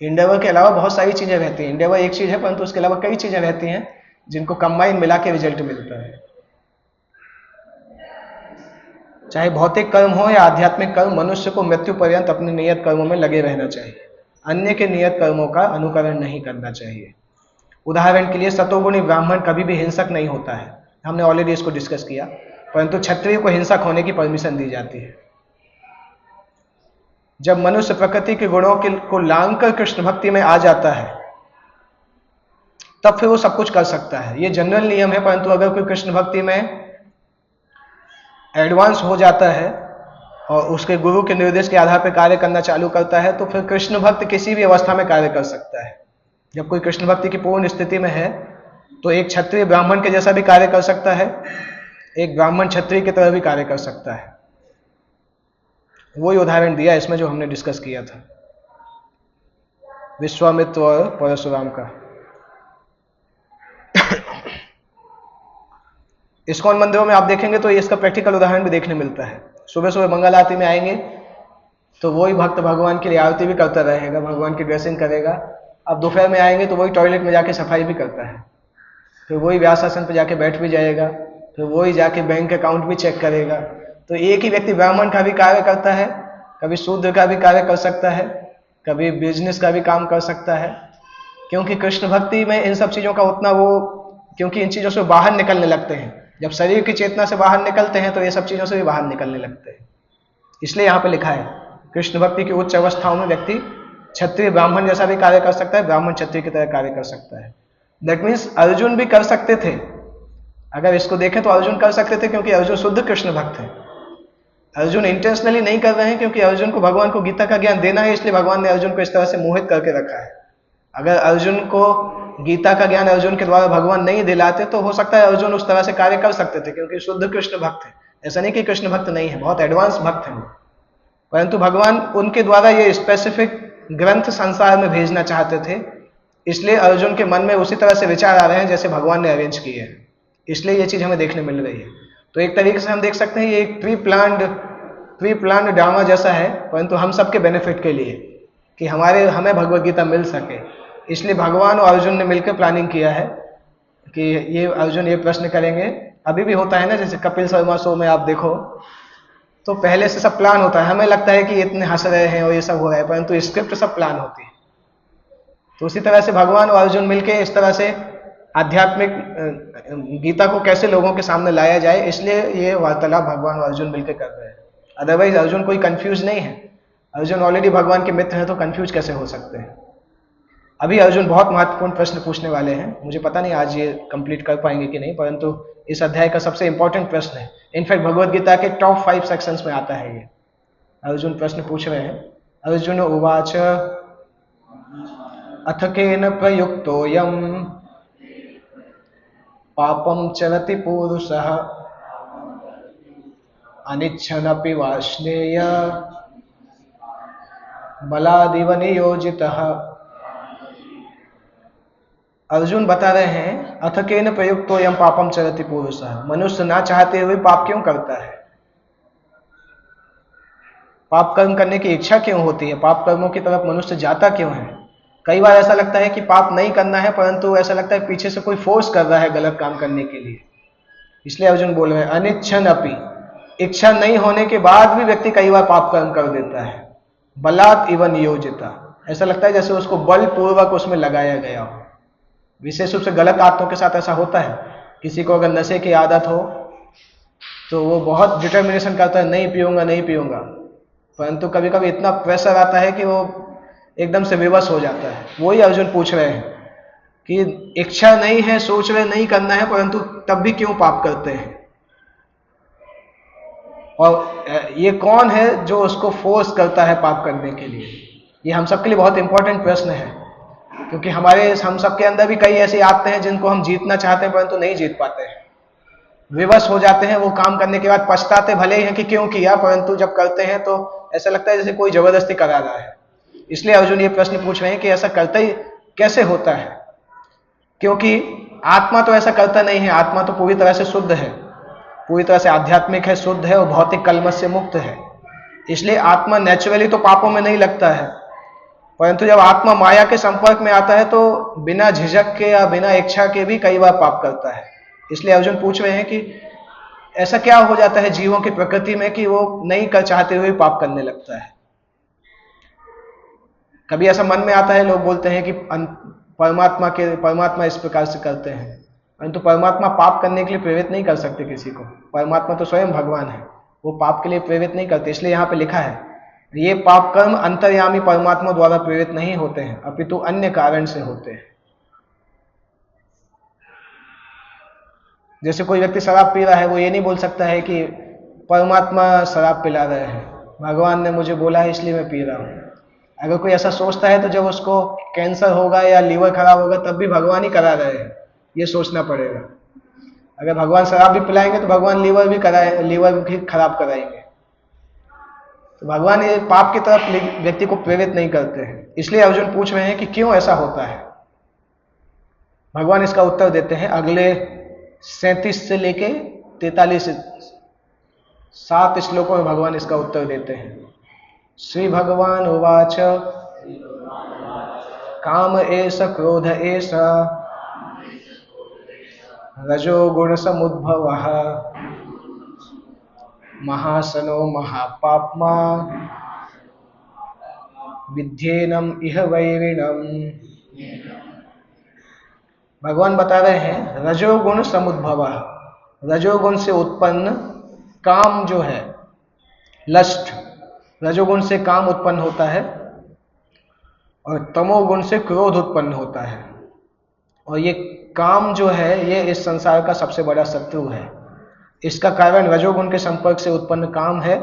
इंडेवर के अलावा बहुत सारी चीजें रहती हैं। इंडेवर एक चीज है परंतु उसके अलावा कई चीजें रहती हैं जिनको कंबाइन मिला के रिजल्ट मिलता है। चाहे भौतिक कर्म हो या आध्यात्मिक कर्म, मनुष्य को मृत्यु पर्यंत अपने नियत कर्मों में लगे रहना चाहिए। अन्य के नियत कर्मों का अनुकरण नहीं करना चाहिए। उदाहरण के लिए सतोगुणी ब्राह्मण कभी भी हिंसक नहीं होता है, हमने ऑलरेडी इसको डिस्कस किया, परंतु क्षत्रिय को हिंसक होने की परमिशन दी जाती है। जब मनुष्य प्रकृति के गुणों को लांघ कर कृष्ण भक्ति में आ जाता है तब फिर वो सब कुछ कर सकता है। ये जनरल नियम है, परंतु अगर कोई कृष्ण भक्ति में एडवांस हो जाता है और उसके गुरु के निर्देश के आधार पर कार्य करना चालू करता है तो फिर कृष्ण भक्त किसी भी अवस्था में कार्य कर सकता है। जब कोई कृष्ण भक्ति की पूर्ण स्थिति में है तो एक क्षत्रिय ब्राह्मण के जैसा भी कार्य कर सकता है, एक ब्राह्मण क्षत्रिय की तरह भी कार्य कर सकता है। वही उदाहरण दिया इसमें जो हमने डिस्कस किया था विश्वामित्र और परशुराम का। इस्कॉन मंदिरों में आप देखेंगे तो इसका प्रैक्टिकल उदाहरण भी देखने मिलता है। सुबह सुबह मंगल आरती में आएंगे तो वही भक्त भगवान के लिए आरती भी करता रहेगा, भगवान की ड्रेसिंग करेगा। अब दोपहर में आएंगे तो वही टॉयलेट में जाके सफाई भी करता है, फिर वही व्यासासन पर जाके बैठ भी जाएगा, फिर वही जाके बैंक अकाउंट भी चेक करेगा। तो एक ही व्यक्ति ब्राह्मण का भी कार्य करता है, कभी शूद्र का भी कार्य कर सकता है, कभी बिजनेस का भी काम कर सकता है। क्योंकि कृष्ण भक्ति में इन सब चीज़ों का उतना क्योंकि इन चीज़ों से बाहर निकलने लगते हैं। जब शरीर की चेतना से बाहर निकलते हैं तो ये सब चीज़ों से भी बाहर निकलने लगते हैं। इसलिए यहाँ पे लिखा है कृष्ण भक्ति की उच्च अवस्थाओं में व्यक्ति क्षत्रिय ब्राह्मण जैसा भी कार्य कर सकता है, ब्राह्मण क्षत्रिय की तरह कार्य कर सकता है। दैट मीन्स अर्जुन भी कर सकते थे। अगर इसको देखें तो अर्जुन कर सकते थे क्योंकि अर्जुन शुद्ध कृष्ण भक्त है। अर्जुन इंटेंशनली नहीं कर रहे हैं क्योंकि अर्जुन को भगवान को गीता का ज्ञान देना है, इसलिए भगवान ने अर्जुन को इस तरह से मोहित करके रखा है। अगर अर्जुन को गीता का ज्ञान अर्जुन के द्वारा भगवान नहीं दिलाते तो हो सकता है अर्जुन उस तरह से कार्य कर सकते थे, क्योंकि शुद्ध कृष्ण भक्त है। ऐसा नहीं कि कृष्ण भक्त नहीं है, बहुत एडवांस भक्त है वो, परंतु भगवान उनके द्वारा ये स्पेसिफिक ग्रंथ संसार में भेजना चाहते थे। इसलिए अर्जुन के मन में उसी तरह से विचार आ रहे हैं जैसे भगवान ने अरेंज किए हैं। इसलिए ये चीज हमें देखने मिल रही है। तो एक तरीके से हम देख सकते हैं ये एक प्री प्लान्ड ड्रामा जैसा है, परंतु हम सबके बेनिफिट के लिए, कि हमें भगवद गीता मिल सके। इसलिए भगवान और अर्जुन ने मिलकर प्लानिंग किया है कि ये अर्जुन ये प्रश्न करेंगे। अभी भी होता है ना, जैसे कपिल शर्मा शो में आप देखो तो पहले से सब प्लान होता है। हमें लगता है कि इतने हंस रहे हैं और ये सब हो रहा है, परंतु स्क्रिप्ट सब प्लान होती है। तो उसी तरह से भगवान और अर्जुन मिलकर इस तरह से आध्यात्मिक गीता को कैसे लोगों के सामने लाया जाए, इसलिए ये वार्तालाप भगवान और अर्जुन मिलकर कर रहे हैं। अदरवाइज अर्जुन कोई कंफ्यूज नहीं है। अर्जुन ऑलरेडी भगवान के मित्र हैं, तो कंफ्यूज कैसे हो सकते हैं। अभी अर्जुन बहुत महत्वपूर्ण प्रश्न पूछने वाले हैं। मुझे पता नहीं आज ये कंप्लीट कर पाएंगे कि नहीं, परंतु इस अध्याय का सबसे इंपॉर्टेंट प्रश्न है। इनफैक्ट भगवद गीता के टॉप 5 सेक्शंस में आता है ये। अर्जुन प्रश्न पूछ रहे हैं। अर्जुन उवाच अथ केन प्रयुक्तोऽयं पापं चरति पुरुषः अनिच्छन्नपि वाष्णेय बलादिव नियोजितः। अर्जुन बता रहे हैं अथ केन प्रयुक्तोऽयं पापं चरति पुरुषः, मनुष्य ना चाहते हुए पाप क्यों करता है। पाप कर्म करने की इच्छा क्यों होती है, पाप कर्मों की तरफ मनुष्य जाता क्यों है। कई बार ऐसा लगता है कि पाप नहीं करना है, परंतु ऐसा लगता है पीछे से कोई फोर्स कर रहा है गलत काम करने के लिए। इसलिए अर्जुन बोल रहे हैं अनिच्छन अपि, इच्छा नहीं होने के बाद भी व्यक्ति कई बार पाप कर्म कर देता है। बलात् इव नियोजिता, ऐसा लगता है जैसे उसको बलपूर्वक उसमें लगाया गया हो। विशेष रूप से गलत आदतों के साथ ऐसा होता है। किसी को अगर नशे की आदत हो तो वो बहुत डिटर्मिनेशन करता है, नहीं पीऊंगा नहीं पीऊंगा, परंतु कभी कभी इतना प्रेशर आता है कि वो एकदम से विवश हो जाता है। वही अर्जुन पूछ रहे हैं कि इच्छा नहीं है, सोच रहे नहीं करना है, परंतु तब भी क्यों पाप करते हैं। और ये कौन है जो उसको फोर्स करता है पाप करने के लिए? ये हम सबके लिए बहुत इंपॉर्टेंट प्रश्न है, क्योंकि हम सबके अंदर भी कई ऐसे आते हैं जिनको हम जीतना चाहते हैं परंतु नहीं जीत पाते हैं, विवश हो जाते हैं। वो काम करने के बाद पछताते भले ही हैं कि क्यों किया, परंतु जब करते हैं तो ऐसा लगता है जैसे कोई जबरदस्ती करा रहा है। इसलिए अर्जुन ये प्रश्न पूछ रहे हैं कि ऐसा करते ही कैसे होता है, क्योंकि आत्मा तो ऐसा करता नहीं है। आत्मा तो पूरी तरह से शुद्ध है, पूरी तरह से आध्यात्मिक है, शुद्ध है और भौतिक कलमश से मुक्त है। इसलिए आत्मा नेचुरली तो पापों में नहीं लगता है, परंतु जब आत्मा माया के संपर्क में आता है तो बिना झिझक के या बिना इच्छा के भी कई बार पाप करता है। इसलिए अर्जुन पूछ रहे हैं कि ऐसा क्या हो जाता है जीवों की प्रकृति में कि वो नहीं कर चाहते हुए पाप करने लगता है। कभी ऐसा मन में आता है, लोग बोलते हैं कि परमात्मा इस प्रकार से करते हैं, परंतु परमात्मा पाप करने के लिए प्रेरित नहीं कर सकते किसी को। परमात्मा तो स्वयं भगवान है, वो पाप के लिए प्रेरित नहीं करते। इसलिए यहाँ पे लिखा है ये पाप कर्म अंतर्यामी परमात्मा द्वारा प्रेरित नहीं होते हैं, अपितु अन्य कारण से होते हैं। जैसे कोई व्यक्ति शराब पी रहा है, वो ये नहीं बोल सकता है कि परमात्मा शराब पिला रहे हैं, भगवान ने मुझे बोला है इसलिए मैं पी रहा हूँ। अगर कोई ऐसा सोचता है तो जब उसको कैंसर होगा या लीवर खराब होगा तब भी भगवान ही करा रहे हैं, ये सोचना पड़ेगा। अगर भगवान शराब भी पिलाएंगे तो भगवान लीवर भी खराब कराएंगे। तो भगवान ये पाप की तरफ व्यक्ति को प्रेरित नहीं करते हैं। इसलिए अर्जुन पूछ रहे हैं कि क्यों ऐसा होता है। भगवान इसका उत्तर देते हैं अगले 37 से लेके 43 7 श्लोकों में भगवान इसका उत्तर देते हैं। श्री भगवान उवाच काम एष क्रोध एष रजोगुण समुद्भवः महासनो महापाप्मा विध्येनम इह वैरिणम। भगवान बता रहे हैं रजोगुण समुद्भवः, रजोगुण से उत्पन्न काम जो है, लस्ट, रजोगुण से काम उत्पन्न होता है और तमोगुण से क्रोध उत्पन्न होता है। और ये काम जो है ये इस संसार का सबसे बड़ा शत्रु है। इसका कारण रजोगुण के संपर्क से उत्पन्न काम है,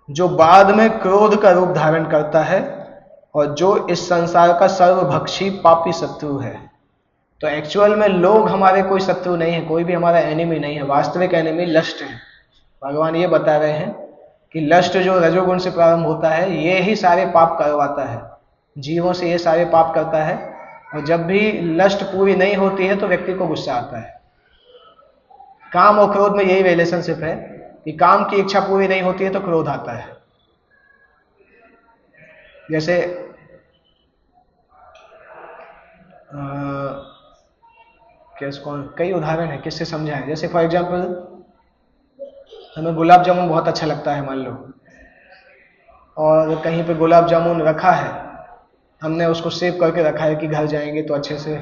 जो बाद में क्रोध का रूप धारण करता है और जो इस संसार का सर्वभक्षी पापी शत्रु है। तो एक्चुअल में लोग हमारे कोई शत्रु नहीं है, कोई भी हमारा एनिमी नहीं है। वास्तविक एनिमी लस्ट है। भगवान ये बता रहे हैं कि लस्ट जो रजोगुण से प्रारंभ होता है ये ही सारे पाप करवाता है, जीवों से ये सारे पाप करता है। और जब भी लस्ट पूरी नहीं होती है तो व्यक्ति को गुस्सा आता है। काम और क्रोध में यही रिलेशनशिप है कि काम की इच्छा पूरी नहीं होती है तो क्रोध आता है। जैसे कई उदाहरण है, किससे समझाएं। जैसे फॉर एग्जांपल हमें गुलाब जामुन बहुत अच्छा लगता है मान लो, और कहीं पे गुलाब जामुन रखा है, हमने उसको सेव करके रखा है कि घर जाएंगे तो अच्छे से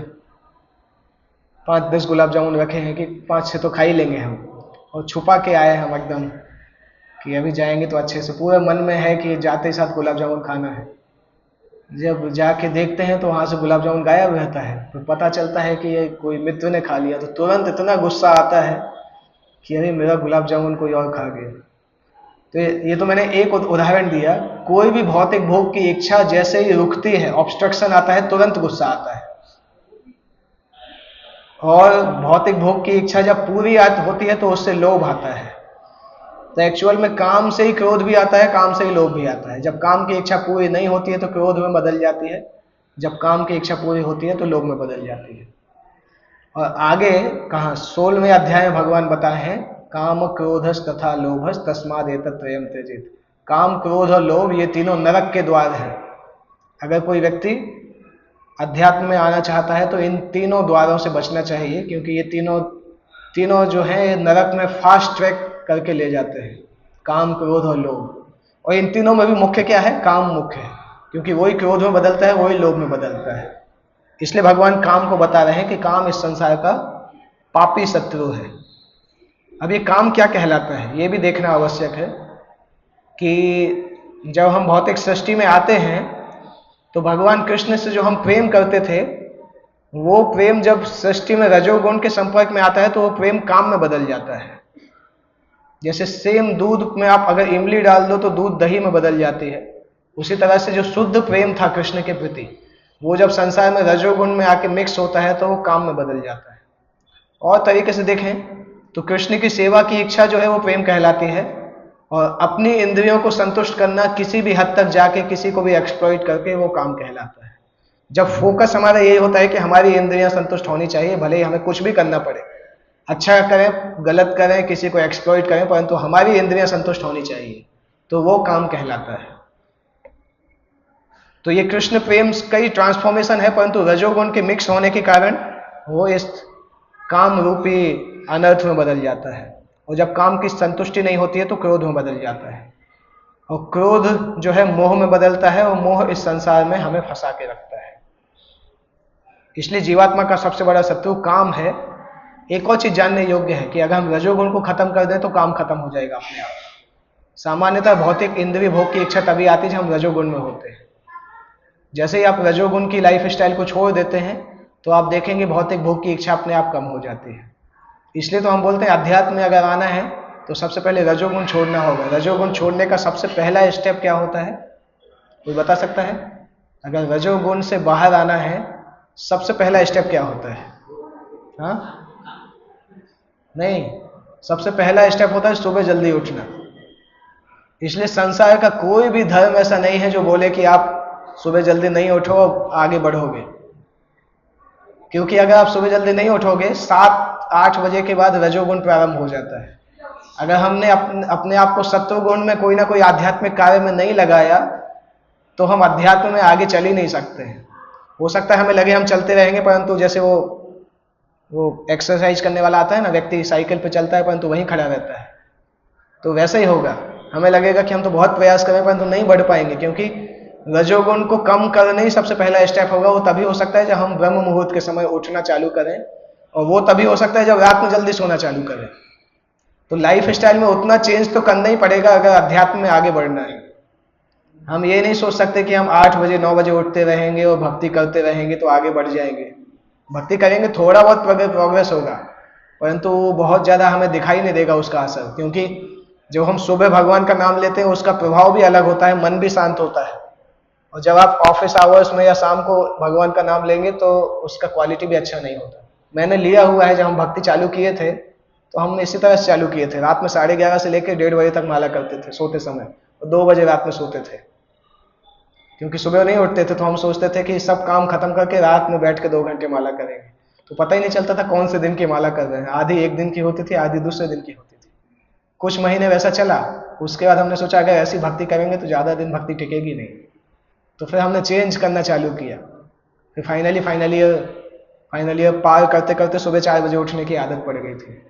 5-10 गुलाब जामुन रखे हैं कि 5-6 तो खा ही लेंगे हम, और छुपा के आए हम एकदम कि अभी जाएंगे तो अच्छे से, पूरे मन में है कि जाते ही साथ गुलाब जामुन खाना है। जब जाके देखते हैं तो वहाँ से गुलाब जामुन गायब रहता है, तो पता चलता है कि ये कोई मित्र ने खा लिया। तो तुरंत इतना गुस्सा आता है कि अरे मेरा गुलाब जामुन कोई और खा गया। तो ये तो मैंने एक उदाहरण दिया। कोई भी भौतिक भोग की इच्छा जैसे ही रुकती है, ऑब्स्ट्रक्शन आता है, तुरंत गुस्सा आता है। और भौतिक भोग की इच्छा जब पूरी होती है तो उससे लोभ आता है। तो एक्चुअल में काम से ही क्रोध भी आता है, काम से ही लोभ भी आता है। जब काम की इच्छा पूरी नहीं होती है तो क्रोध में बदल जाती है, जब काम की इच्छा पूरी होती है तो लोभ में बदल जाती है। और आगे कहाँ 16वें अध्याय में भगवान बताए हैं काम क्रोधस तथा लोभस तस्माद् एतत्त्रयम् त्यजेत्। काम, क्रोध और लोभ ये तीनों नरक के द्वार हैं। अगर कोई व्यक्ति अध्यात्म में आना चाहता है तो इन तीनों द्वारों से बचना चाहिए, क्योंकि ये तीनों जो हैं नरक में फास्ट ट्रैक करके ले जाते हैं, काम, क्रोध और लोभ। और इन तीनों में भी मुख्य क्या है? काम मुख्य है, क्योंकि वही क्रोध में बदलता है, वही लोभ में बदलता है। इसलिए भगवान काम को बता रहे हैं कि काम इस संसार का पापी शत्रु है। अब ये काम क्या कहलाता है ये भी देखना आवश्यक है कि जब हम भौतिक सृष्टि में आते हैं तो भगवान कृष्ण से जो हम प्रेम करते थे, वो प्रेम जब सृष्टि में रजोगुण के संपर्क में आता है तो वो प्रेम काम में बदल जाता है। जैसे सेम दूध में आप अगर इमली डाल दो तो दूध दही में बदल जाती है, उसी तरह से जो शुद्ध प्रेम था कृष्ण के प्रति, वो जब संसार में रजोगुण में आके मिक्स होता है तो वो काम में बदल जाता है। और तरीके से देखें तो कृष्ण की सेवा की इच्छा जो है वो प्रेम कहलाती है, और अपनी इंद्रियों को संतुष्ट करना किसी भी हद तक जाके किसी को भी एक्सप्लॉइट करके वो काम कहलाता है। जब फोकस हमारा यही होता है कि हमारी इंद्रियां संतुष्ट होनी चाहिए, भले ही हमें कुछ भी करना पड़े, अच्छा करें गलत करें किसी को एक्सप्लॉइट करें, परंतु हमारी इंद्रियां संतुष्ट होनी चाहिए, तो वो काम कहलाता है। तो ये कृष्ण प्रेम कई ट्रांसफॉर्मेशन है, परंतु रजोगुण के मिक्स होने के कारण वो इस काम रूपी अनर्थ में बदल जाता है, और जब काम की संतुष्टि नहीं होती है तो क्रोध में बदल जाता है, और क्रोध जो है मोह में बदलता है, और मोह इस संसार में हमें फंसा के रखता है। इसलिए जीवात्मा का सबसे बड़ा शत्रु काम है। एक और चीज जानने योग्य है कि अगर हम रजोगुण को खत्म कर दें तो काम खत्म हो जाएगा अपने आप। सामान्यतः भौतिक इंद्रिय भोग की इच्छा तभी आती है जब हम रजोगुण में होते हैं। जैसे ही आप रजोगुण की लाइफ स्टाइल को छोड़ देते हैं तो आप देखेंगे भौतिक भोग की इच्छा अपने आप कम हो जाती है। इसलिए तो हम बोलते हैं अध्यात्म में अगर आना है तो सबसे पहले रजोगुण छोड़ना होगा। रजोगुण छोड़ने का सबसे पहला स्टेप क्या होता है, कोई बता सकता है? अगर रजोगुण से बाहर आना है सबसे पहला स्टेप क्या होता है? हाँ नहीं, सबसे पहला स्टेप होता है सुबह जल्दी उठना। इसलिए संसार का कोई भी धर्म ऐसा नहीं है जो बोले कि आप सुबह जल्दी नहीं उठो आगे बढ़ोगे, क्योंकि अगर आप सुबह जल्दी नहीं उठोगे 7-8 बजे के बाद रजोगुण प्रारंभ हो जाता है। अगर हमने अपने आप को सत्वगुण में कोई ना कोई आध्यात्मिक कार्य में नहीं लगाया तो हम अध्यात्म में आगे चल ही नहीं सकते हैं। हो सकता है हमें लगे हम चलते रहेंगे, परंतु जैसे वो एक्सरसाइज करने वाला आता है ना, व्यक्ति साइकिल पे चलता है परंतु वहीं खड़ा रहता है, तो वैसे ही होगा। हमें लगेगा कि हम तो बहुत प्रयास करें परंतु नहीं बढ़ पाएंगे, क्योंकि रजोगुण को कम करने ही सबसे पहला स्टेप होगा। वो तभी हो सकता है जब हम ब्रह्म मुहूर्त के समय उठना चालू करें, और वो तभी हो सकता है जब रात में जल्दी सोना चालू करें। तो लाइफ स्टाइल में उतना चेंज तो करना ही पड़ेगा अगर अध्यात्म में आगे बढ़ना है। हम ये नहीं सोच सकते कि हम 8 बजे 9 बजे उठते रहेंगे और भक्ति करते रहेंगे तो आगे बढ़ जाएंगे। भक्ति करेंगे, थोड़ा बहुत प्रोग्रेस होगा, परंतु बहुत ज्यादा हमें दिखाई नहीं देगा उसका असर, क्योंकि जब हम सुबह भगवान का नाम लेते हैं उसका प्रभाव भी अलग होता है, मन भी शांत होता है। और जब आप ऑफिस आवर्स में या शाम को भगवान का नाम लेंगे तो उसका क्वालिटी भी अच्छा नहीं होता। मैंने लिया हुआ है, जब हम भक्ति चालू किए थे तो हम इसी तरह से चालू किए थे, रात में 11:30 से लेकर 1:30 बजे तक माला करते थे सोते समय, और 2 बजे रात में सोते थे, क्योंकि सुबह नहीं उठते थे। तो हम सोचते थे कि सब काम खत्म करके रात में बैठ के 2 घंटे माला करेंगे, तो पता ही नहीं चलता था कौन से दिन की माला कर रहे हैं। आधी एक दिन की होती थी, आधी दूसरे दिन की होती थी। कुछ महीने वैसा चला, उसके बाद हमने सोचा अगर ऐसी भक्ति करेंगे तो ज्यादा दिन भक्ति टिकेगी नहीं, तो फिर हमने चेंज करना चालू किया। फिर फाइनली पार करते करते सुबह 4 बजे उठने की आदत पड़ गई थी।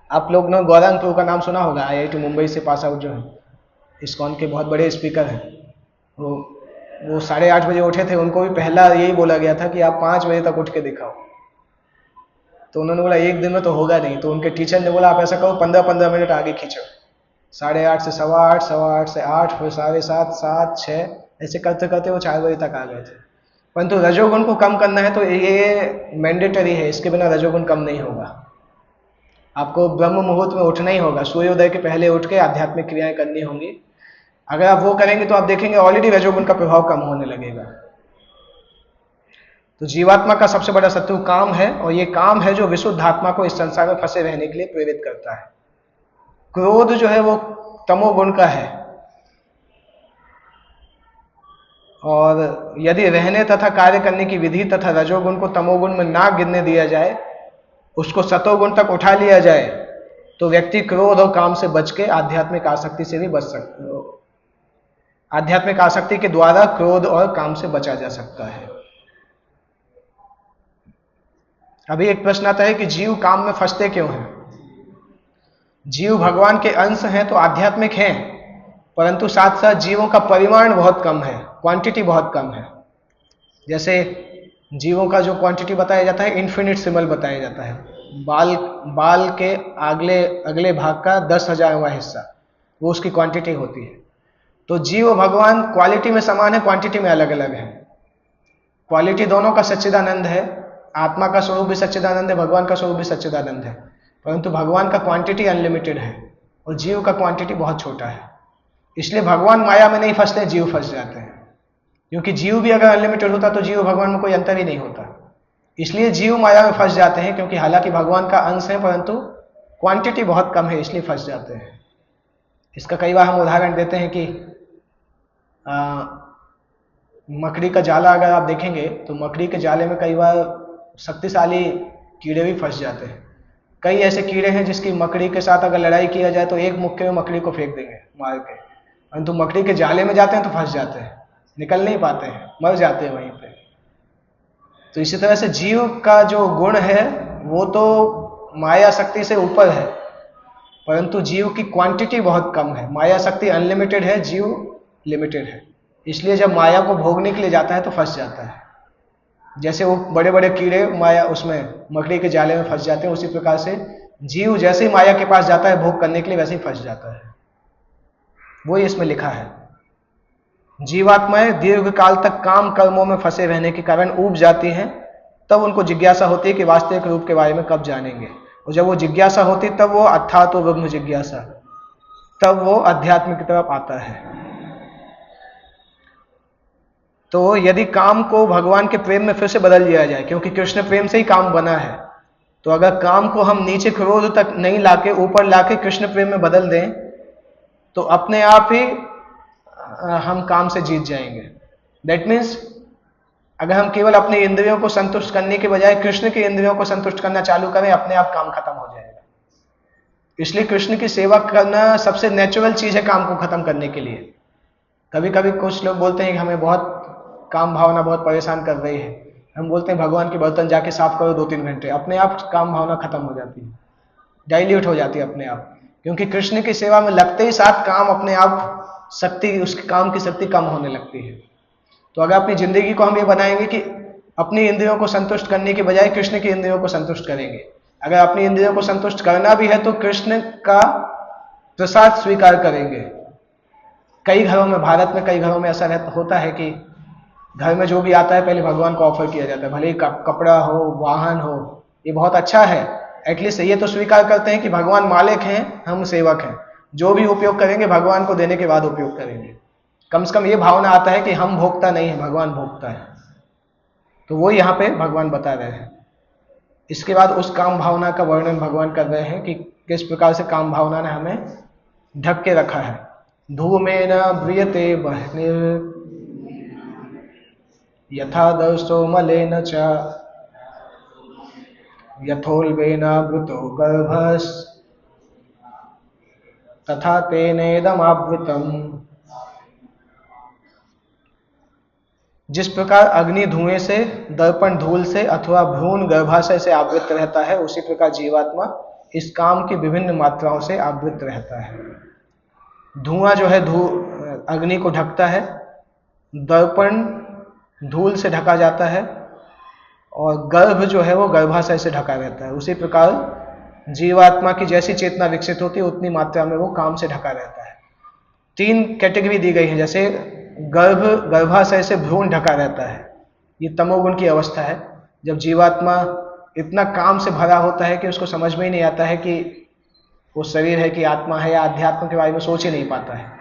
आप लोग ने गौरांग प्रभु का नाम सुना होगा, IIT मुंबई से पास आउट जो है, इस्कॉन के बहुत बड़े स्पीकर हैं। वो 8:30 बजे उठे थे, उनको भी पहला यही बोला गया था कि आप 5 बजे तक उठ के दिखाओ। तो उन्होंने बोला एक दिन में तो होगा नहीं, तो उनके टीचर ने बोला आप ऐसा करो 15-15 मिनट आगे खींचो। 8:30 से 8:15, 8:15 से 8, फिर 7:30, 7, 6, ऐसे करते करते वो 4 बजे तक आ गए थे। परंतु रजोगुण को कम करना है तो ये मैंडेटरी है, इसके बिना रजोगुण कम नहीं होगा। आपको ब्रह्म मुहूर्त में उठना ही होगा, सूर्योदय के पहले उठ के आध्यात्मिक क्रियाएं करनी होंगी। अगर आप वो करेंगे तो आप देखेंगे ऑलरेडी रजोगुण का प्रभाव कम होने लगेगा। तो जीवात्मा का सबसे बड़ा शत्रु काम है, और ये काम है जो विशुद्ध आत्मा को इस संसार में फंसे रहने के लिए प्रेरित करता है। क्रोध जो है वो तमोगुण का है, और यदि रहने तथा कार्य करने की विधि तथा रजोगुण को तमोगुण में ना गिरने दिया जाए, उसको सतोगुण तक उठा लिया जाए, तो व्यक्ति क्रोध और काम से बच के आध्यात्मिक आसक्ति से भी बच सकता है। आध्यात्मिक आसक्ति के द्वारा क्रोध और काम से बचा जा सकता है। अभी एक प्रश्न आता है कि जीव काम में फंसते क्यों हैं? जीव भगवान के अंश हैं तो आध्यात्मिक हैं, परंतु साथ साथ जीवों का परिमाण बहुत कम है, क्वांटिटी बहुत कम है। जैसे जीवों का जो क्वांटिटी बताया जाता है इन्फिनिटेसिमल बताया जाता है, बाल के अगले भाग का 10,000वां हिस्सा, वो उसकी क्वांटिटी होती है। तो जीव भगवान क्वालिटी में समान है, क्वांटिटी में अलग अलग है। क्वालिटी दोनों का सच्चिदानंद है, आत्मा का स्वरूप भी सच्चिदानंद है, भगवान का स्वरूप भी सच्चिदानंद है, परंतु भगवान का क्वांटिटी अनलिमिटेड है और जीव का क्वांटिटी बहुत छोटा है। इसलिए भगवान माया में नहीं फंसते, जीव फंस जाते हैं। क्योंकि जीव भी अगर अनलिमिटेड होता तो जीव भगवान में कोई अंतर ही नहीं होता। इसलिए जीव माया में फंस जाते हैं, क्योंकि हालांकि भगवान का अंश है परंतु क्वांटिटी बहुत कम है, इसलिए फंस जाते हैं। इसका कई बार हम उदाहरण देते हैं कि मकड़ी का जाला अगर आप देखेंगे तो मकड़ी के जाले में कई बार शक्तिशाली कीड़े भी फंस जाते हैं। कई ऐसे कीड़े हैं जिसकी मकड़ी के साथ अगर लड़ाई किया जाए तो एक मुक्के में मकड़ी को फेंक देंगे मार के, परंतु मकड़ी के जाले में जाते हैं तो फंस जाते हैं, निकल नहीं पाते हैं, मर जाते हैं वहीं पे। तो इसी तरह से जीव का जो गुण है वो तो माया शक्ति से ऊपर है, परंतु जीव की क्वांटिटी बहुत कम है। माया शक्ति अनलिमिटेड है, जीव लिमिटेड है। इसलिए जब माया को भोगने के लिए जाता है तो फंस जाता है। जैसे वो बड़े बड़े कीड़े माया उसमें मकड़ी के जाले में फंस जाते हैं, उसी प्रकार से जीव जैसे ही माया के पास जाता है भोग करने के लिए वैसे ही फंस जाता है। वही इसमें लिखा है। जीवात्माएं दीर्घ काल तक काम कर्मों में फंसे रहने के कारण ऊब जाती हैं, तब उनको जिज्ञासा होती है कि वास्तविक रूप के बारे में कब जानेंगे। और जब वो जिज्ञासा होती तब वो अर्थात तो ब्रह्म जिज्ञासा, तब वो अध्यात्म की तरफ आता है। तो यदि काम को भगवान के प्रेम में फिर से बदल दिया जाए, क्योंकि कृष्ण प्रेम से ही काम बना है, तो अगर काम को हम नीचे क्रोध तक नहीं लाके ऊपर लाके कृष्ण प्रेम में बदल दें तो अपने आप ही हम काम से जीत जाएंगे। दैट मीन्स अगर हम केवल अपने इंद्रियों को संतुष्ट करने के बजाय कृष्ण के इंद्रियों को संतुष्ट करना चालू करें, अपने आप काम खत्म हो जाएगा। इसलिए कृष्ण की सेवा करना सबसे नेचुरल चीज है काम को खत्म करने के लिए। कभी कभी कुछ लोग बोलते हैं कि हमें बहुत काम भावना बहुत परेशान कर रही है, हम बोलते हैं भगवान के बर्तन जाके साफ करो 2-3 घंटे, अपने आप काम भावना खत्म हो जाती है, डाइल्यूट हो जाती है अपने आप। क्योंकि कृष्ण की सेवा में लगते ही साथ काम अपने आप शक्ति, उसके काम की शक्ति कम होने लगती है। तो अगर अपनी जिंदगी को हम ये बनाएंगे कि अपनी इंद्रियों को संतुष्ट करने के बजाय कृष्ण की इंद्रियों को संतुष्ट करेंगे, अगर अपनी इंद्रियों को संतुष्ट करना भी है तो कृष्ण का प्रसाद स्वीकार करेंगे। कई घरों में, भारत में कई घरों में ऐसा होता है कि घर में जो भी आता है पहले भगवान को ऑफर किया जाता है, भले ही कपड़ा हो, वाहन हो, ये बहुत अच्छा है। एटलीस्ट ये तो स्वीकार करते हैं कि भगवान मालिक हैं, हम सेवक हैं, जो भी उपयोग करेंगे भगवान को देने के बाद उपयोग करेंगे। कम से कम ये भावना आता है कि हम भोगता नहीं है, भगवान भोगता है। तो वो यहाँ पे भगवान बता रहे हैं। इसके बाद उस काम भावना का वर्णन भगवान कर रहे हैं कि किस प्रकार से काम भावना ने हमें ढक के रखा है। धूमेन ब्रियते बह्निर् यथा दर्शो मलेन च यथोल्बेनावृतो गर्भस् तथा तेनेदमावृतम्। जिस प्रकार अग्नि धुएं से, दर्पण धूल से अथवा भ्रूण गर्भाशय से आवृत रहता है, उसी प्रकार जीवात्मा इस काम की विभिन्न मात्राओं से आवृत रहता है। धुआं जो है अग्नि को ढकता है, दर्पण धूल से ढका जाता है और गर्भ जो है वो गर्भाशय से ढका रहता है। उसी प्रकार जीवात्मा की जैसी चेतना विकसित होती है उतनी मात्रा में वो काम से ढका रहता है। 3 कैटेगरी दी गई है। जैसे गर्भाशय से भ्रूण ढका रहता है, ये तमोगुण की अवस्था है, जब जीवात्मा इतना काम से भरा होता है कि उसको समझ में ही नहीं आता है कि वो शरीर है कि आत्मा है या अध्यात्म के बारे में सोच ही नहीं पाता है।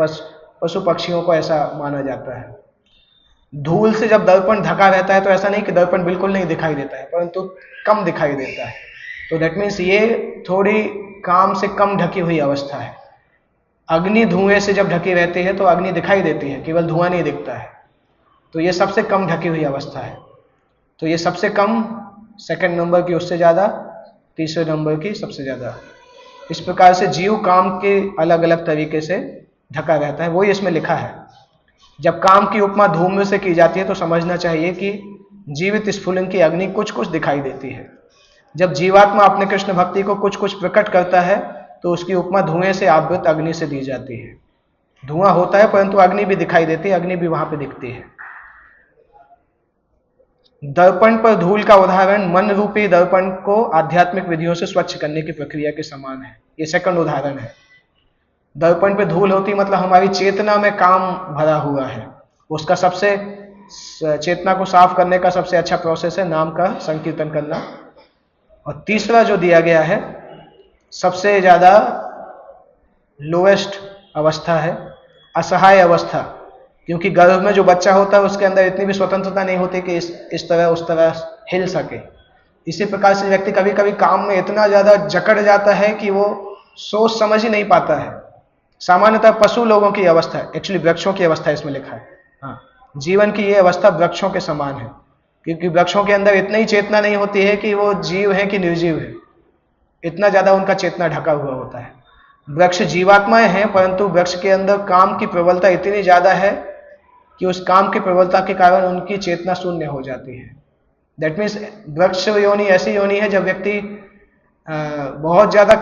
पशु पक्षियों को ऐसा माना जाता है। धूल से जब दर्पण ढका रहता है तो ऐसा नहीं कि दर्पण बिल्कुल नहीं दिखाई देता है, परंतु कम दिखाई देता है। तो दैट मीन्स ये थोड़ी काम से कम ढकी हुई अवस्था है। अग्नि धुएं से जब ढकी रहती है तो अग्नि दिखाई देती है, केवल धुआं नहीं दिखता है। तो ये सबसे कम ढकी हुई अवस्था है। तो ये सबसे कम, सेकंड नंबर की उससे ज़्यादा, तीसरे नंबर की सबसे ज़्यादा। इस प्रकार से जीव काम के अलग अलग तरीके से ढका रहता है। वही इसमें लिखा है। जब काम की उपमा धूम्र से की जाती है तो समझना चाहिए कि जीवित स्फुलिंग की अग्नि कुछ कुछ दिखाई देती है। जब जीवात्मा अपने कृष्ण भक्ति को कुछ कुछ प्रकट करता है तो उसकी उपमा धुएं से आवृत अग्नि से दी जाती है। धुआं होता है परंतु अग्नि भी दिखाई देती है, अग्नि भी वहां पे दिखती है। दर्पण पर धूल का उदाहरण मन रूपी दर्पण को आध्यात्मिक विधियों से स्वच्छ करने की प्रक्रिया के समान है। ये सेकंड उदाहरण है। दर्पण पे धूल होती मतलब हमारी चेतना में काम भरा हुआ है। उसका सबसे, चेतना को साफ करने का सबसे अच्छा प्रोसेस है नाम का संकीर्तन करना। और तीसरा जो दिया गया है सबसे ज़्यादा लोएस्ट अवस्था है, असहाय अवस्था, क्योंकि गर्भ में जो बच्चा होता है उसके अंदर इतनी भी स्वतंत्रता नहीं होती कि इस तरह उस तरह हिल सके। इसी प्रकार से व्यक्ति कभी कभी काम में इतना ज़्यादा जकड़ जाता है कि वो सोच समझ ही नहीं पाता है। सामान्यतः पशु लोगों की अवस्था है, एक्चुअली वृक्षों की अवस्था इसमें लिखा है। हाँ, जीवन की ये अवस्था वृक्षों के समान है, क्योंकि वृक्षों के अंदर इतनी चेतना नहीं होती है कि वो जीव है कि निर्जीव है, इतना ज़्यादा उनका चेतना ढका हुआ होता है। वृक्ष जीवात्माएं हैं, परंतु वृक्ष के अंदर काम की प्रबलता इतनी ज़्यादा है कि उस काम की प्रबलता के कारण उनकी चेतना शून्य हो जाती है। दैट मीन्स वृक्ष योनि ऐसी योनि है जब व्यक्ति बहुत ज़्यादा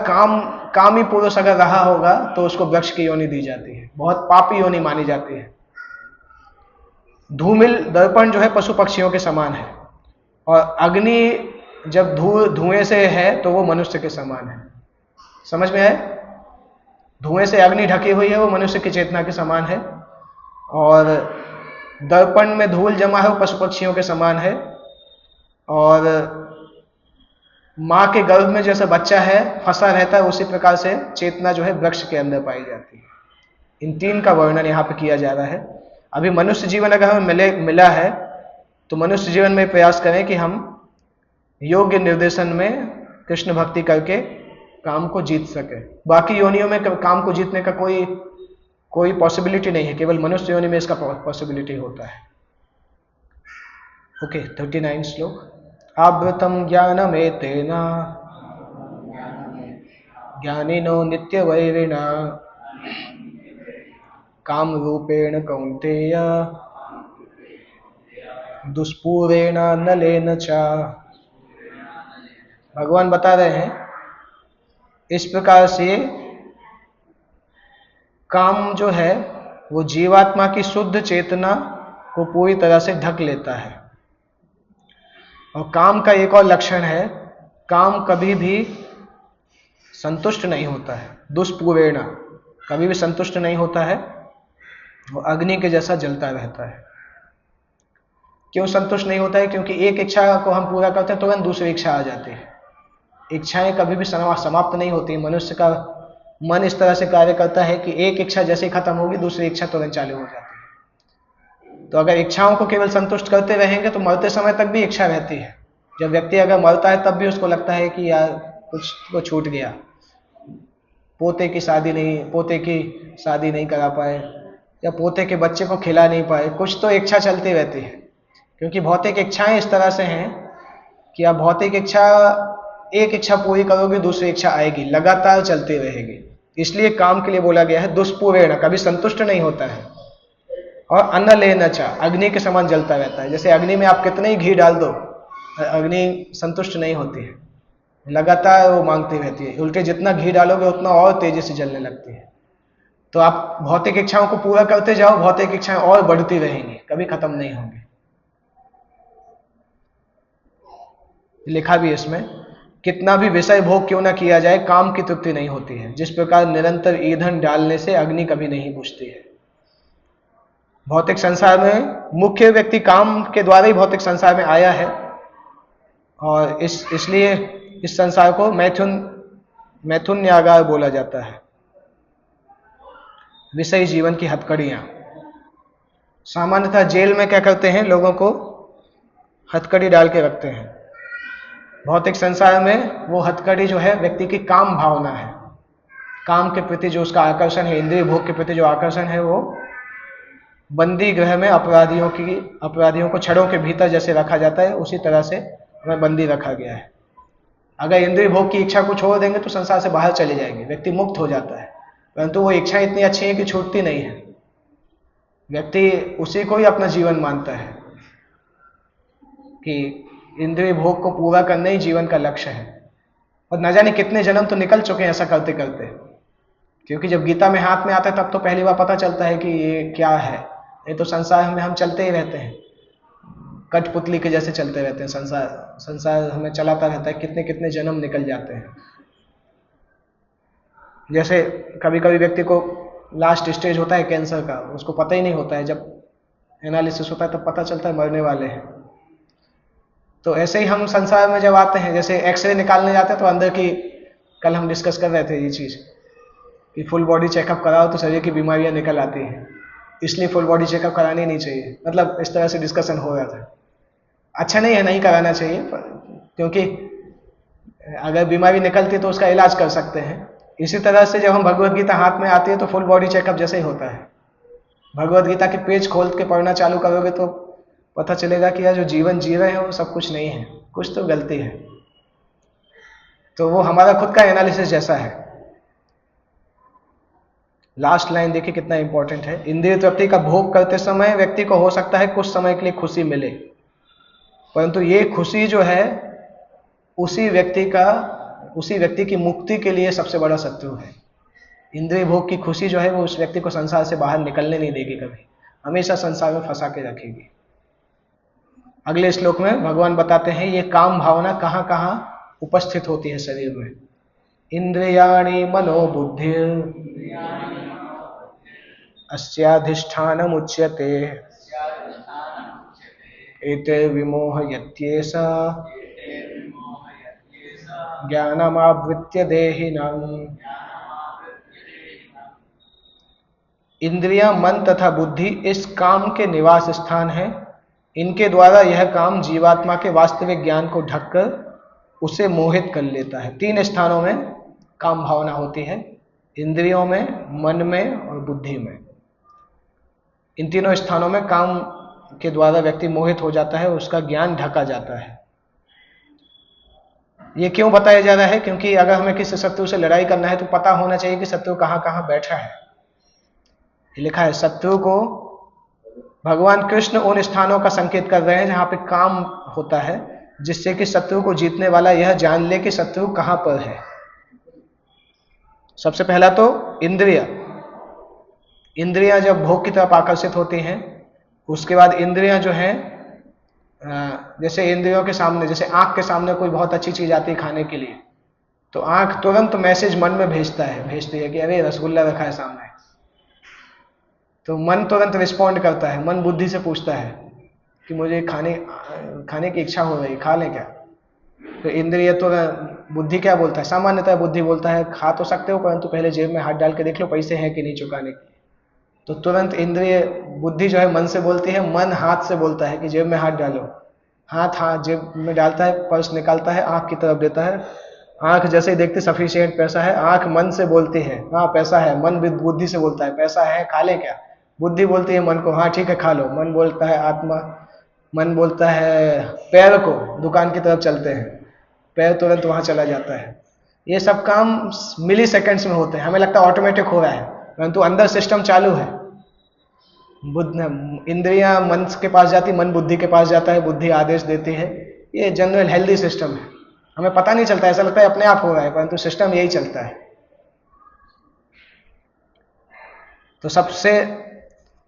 कामी पुरुष अगर रहा होगा तो उसको वृक्ष की योनि दी जाती है, बहुत पापी योनि मानी जाती है। धूमिल दर्पण जो है पशु पक्षियों के समान है, और अग्नि जब धुएं से है तो वो मनुष्य के समान है। समझ में आए? धुएं से अग्नि ढकी हुई है, वो मनुष्य की चेतना के समान है, और दर्पण में धूल जमा है वो पशु पक्षियों के समान है, और माँ के गर्भ में जैसा बच्चा है फंसा रहता है उसी प्रकार से चेतना जो है वृक्ष के अंदर पाई जाती है। इन तीन का वर्णन यहाँ पे किया जा रहा है। अभी मनुष्य जीवन अगर हमें मिला है तो मनुष्य जीवन में प्रयास करें कि हम योग्य निर्देशन में कृष्ण भक्ति करके काम को जीत सके। बाकी योनियों में काम को जीतने का कोई पॉसिबिलिटी नहीं है, केवल मनुष्य योनि में इसका पॉसिबिलिटी होता है। ओके, 39 श्लोक। आवृतम ज्ञानमेतेन ज्ञानिनो नित्यवैरिणा काम रूपेण कौन्तेय दुष्पूरेण नलेन च। भगवान बता रहे हैं इस प्रकार से काम जो है वो जीवात्मा की शुद्ध चेतना को पूरी तरह से ढक लेता है। और काम का एक और लक्षण है, काम कभी भी संतुष्ट नहीं होता है। दुष्पूरेण, कभी भी संतुष्ट नहीं होता है, वो अग्नि के जैसा जलता रहता है। क्यों संतुष्ट नहीं होता है? क्योंकि एक इच्छा को हम पूरा करते हैं तुरंत दूसरी इच्छा आ जाती है। इच्छाएं कभी भी समाप्त नहीं होती। मनुष्य का मन इस तरह से कार्य करता है कि एक इच्छा जैसे ही खत्म होगी दूसरी इच्छा तुरंत चालू हो जाती है। तो अगर इच्छाओं को केवल संतुष्ट करते रहेंगे तो मरते समय तक भी इच्छा रहती है। जब व्यक्ति अगर मरता है तब भी उसको लगता है कि यार कुछ तो छूट गया, पोते की शादी नहीं करा पाए, या पोते के बच्चे को खिला नहीं पाए, कुछ तो इच्छा चलती रहती है। क्योंकि भौतिक इच्छाएं इस तरह से हैं कि आप भौतिक एक इच्छा पूरी करोगे दूसरी इच्छा आएगी, लगातार चलती रहेगी। इसलिए काम के लिए बोला गया है दुष्पूरेण, कभी संतुष्ट नहीं होता है। और अन्न लेना चा, अग्नि के समान जलता रहता है। जैसे अग्नि में आप कितने ही घी डाल दो, अग्नि संतुष्ट नहीं होती है, लगातार वो मांगती रहती है। उल्टे जितना घी डालोगे उतना और तेजी से जलने लगती है। तो आप भौतिक इच्छाओं को पूरा करते जाओ, भौतिक इच्छाएं और बढ़ती रहेंगी, कभी खत्म नहीं होंगी। लिखा भी इसमें, कितना भी विषय भोग क्यों ना किया जाए काम की तृप्ति नहीं होती है। जिस प्रकार निरंतर ईंधन डालने से अग्नि कभी नहीं बुझती है। भौतिक संसार में मुख्य व्यक्ति काम के द्वारा ही भौतिक संसार में आया है, और इसलिए इस संसार को मैथुन्यागार बोला जाता है। विषय जीवन की हथकड़ियां। सामान्यतः जेल में क्या करते हैं, लोगों को हथकड़ी डाल के रखते हैं। भौतिक संसार में वो हथकड़ी जो है व्यक्ति की काम भावना है। काम के प्रति जो उसका आकर्षण है, इंद्रिय भोग के प्रति जो आकर्षण है, वो बंदी गृह में अपराधियों को छड़ों के भीतर जैसे रखा जाता है उसी तरह से हमें बंदी रखा गया है। अगर इंद्रिय भोग की इच्छा को छोड़ देंगे तो संसार से बाहर चले जाएंगे, व्यक्ति मुक्त हो जाता है। परंतु वो इच्छा इतनी अच्छी है कि छूटती नहीं है। व्यक्ति उसी को ही अपना जीवन मानता है कि इंद्रिय भोग को पूरा करना ही जीवन का लक्ष्य है। और न जाने कितने जन्म तो निकल चुके हैं ऐसा करते करते, क्योंकि जब गीता में हाथ में आता है तब तो पहली बार पता चलता है कि ये क्या है। ये तो संसार में हम चलते ही रहते हैं, कठपुतली के जैसे चलते रहते हैं। संसार हमें चलाता रहता है, कितने कितने जन्म निकल जाते हैं। जैसे कभी कभी व्यक्ति को लास्ट स्टेज होता है कैंसर का, उसको पता ही नहीं होता है, जब एनालिसिस होता है तब पता चलता है मरने वाले हैं। तो ऐसे ही हम संसार में जब आते हैं, जैसे एक्सरे निकालने जाते हैं तो अंदर की कल हम डिस्कस कर रहे थे ये चीज़ कि फुल बॉडी चेकअप कराओ तो शरीर की बीमारियां निकल आती हैं, इसलिए फुल बॉडी चेकअप करानी नहीं चाहिए, मतलब इस तरह से डिस्कशन हो रहा था। अच्छा नहीं है, नहीं कराना चाहिए, क्योंकि अगर बीमारी निकलती तो उसका इलाज कर सकते हैं। इसी तरह से जब हम भगवत गीता हाथ में आती है तो फुल बॉडी चेकअप जैसे ही होता है। भगवत गीता के पेज खोल के पढ़ना चालू करोगे तो पता चलेगा कि यार जो जीवन जी रहे हैं वो सब कुछ नहीं है, कुछ तो गलती है। तो वो हमारा खुद का एनालिसिस जैसा है। लास्ट लाइन देखिए कितना इंपॉर्टेंट है। इंद्रिय तृप्ति का भोग करते समय व्यक्ति को हो सकता है कुछ समय के लिए खुशी मिले, परंतु ये खुशी जो है उसी व्यक्ति की मुक्ति के लिए सबसे बड़ा शत्रु है। इंद्रिय भोग की खुशी जो है वो उस व्यक्ति को संसार से बाहर निकलने नहीं देगी, कभी हमेशा संसार में फंसा के रखेगी। अगले श्लोक में भगवान बताते हैं ये काम भावना कहाँ कहाँ उपस्थित होती है शरीर में। इंद्रियाणि मनोबुद्धि अस्याधिष्ठानम् उच्यते एते विमोहयत्येष ज्ञानमावृत्य देहिनम्। इंद्रियां, मन तथा बुद्धि इस काम के निवास स्थान है। इनके द्वारा यह काम जीवात्मा के वास्तविक ज्ञान को ढककर उसे मोहित कर लेता है। 3 स्थानों में काम भावना होती है, इंद्रियों में, मन में और बुद्धि में। इन तीनों स्थानों में काम के द्वारा व्यक्ति मोहित हो जाता है, उसका ज्ञान ढका जाता है। ये क्यों बताया जा रहा है? क्योंकि अगर हमें किसी शत्रु से लड़ाई करना है तो पता होना चाहिए कि शत्रु कहाँ कहाँ बैठा है। लिखा है शत्रु को भगवान कृष्ण उन स्थानों का संकेत कर रहे हैं जहां पे काम होता है, जिससे कि शत्रु को जीतने वाला यह जान ले कि शत्रु कहां पर है। सबसे पहला तो इंद्रियां जब भोग की तरफ आकर्षित होती हैं, उसके बाद इंद्रियां जो हैं, जैसे इंद्रियों के सामने, जैसे आंख के सामने कोई बहुत अच्छी चीज आती है खाने के लिए, तो आंख तुरंत मैसेज मन में भेजती है कि अरे रसगुल्ला रखा है सामने। तो मन तुरंत रिस्पॉन्ड करता है, मन बुद्धि से पूछता है कि मुझे खाने की इच्छा हो रही, खा लें क्या? तो इंद्रिय तो बुद्धि क्या बोलता है? सामान्यतः बुद्धि बोलता है खा तो सकते हो, परंतु पहले जेब में हाथ डाल के देख लो पैसे हैं कि नहीं चुकाने के। तो तुरंत इंद्रिय बुद्धि जो है मन से बोलती है, मन हाथ से बोलता है कि जेब में हाथ डालो। हाथ जेब में डालता है, पर्स निकालता है, आंख की तरफ देता है। आंख जैसे ही देखती सफिशिएंट पैसा है, आंख मन से बोलती है हाँ पैसा है। मन बुद्धि से बोलता है पैसा है, खा लें क्या? बुद्धि बोलती है मन को हाँ ठीक है खा लो। मन बोलता है पैर को, दुकान की तरफ चलते हैं, पैर तुरंत वहां चला जाता है। ये सब काम मिली सेकेंड्स में होते हैं, हमें लगता है ऑटोमेटिक हो रहा है, परंतु अंदर सिस्टम चालू है। इंद्रियां मन के पास जाती, मन बुद्धि के पास जाता है, बुद्धि आदेश देती है। ये जनरल हेल्दी सिस्टम है, हमें पता नहीं चलता, ऐसा लगता है अपने आप हो रहा है, परंतु सिस्टम यही चलता है। तो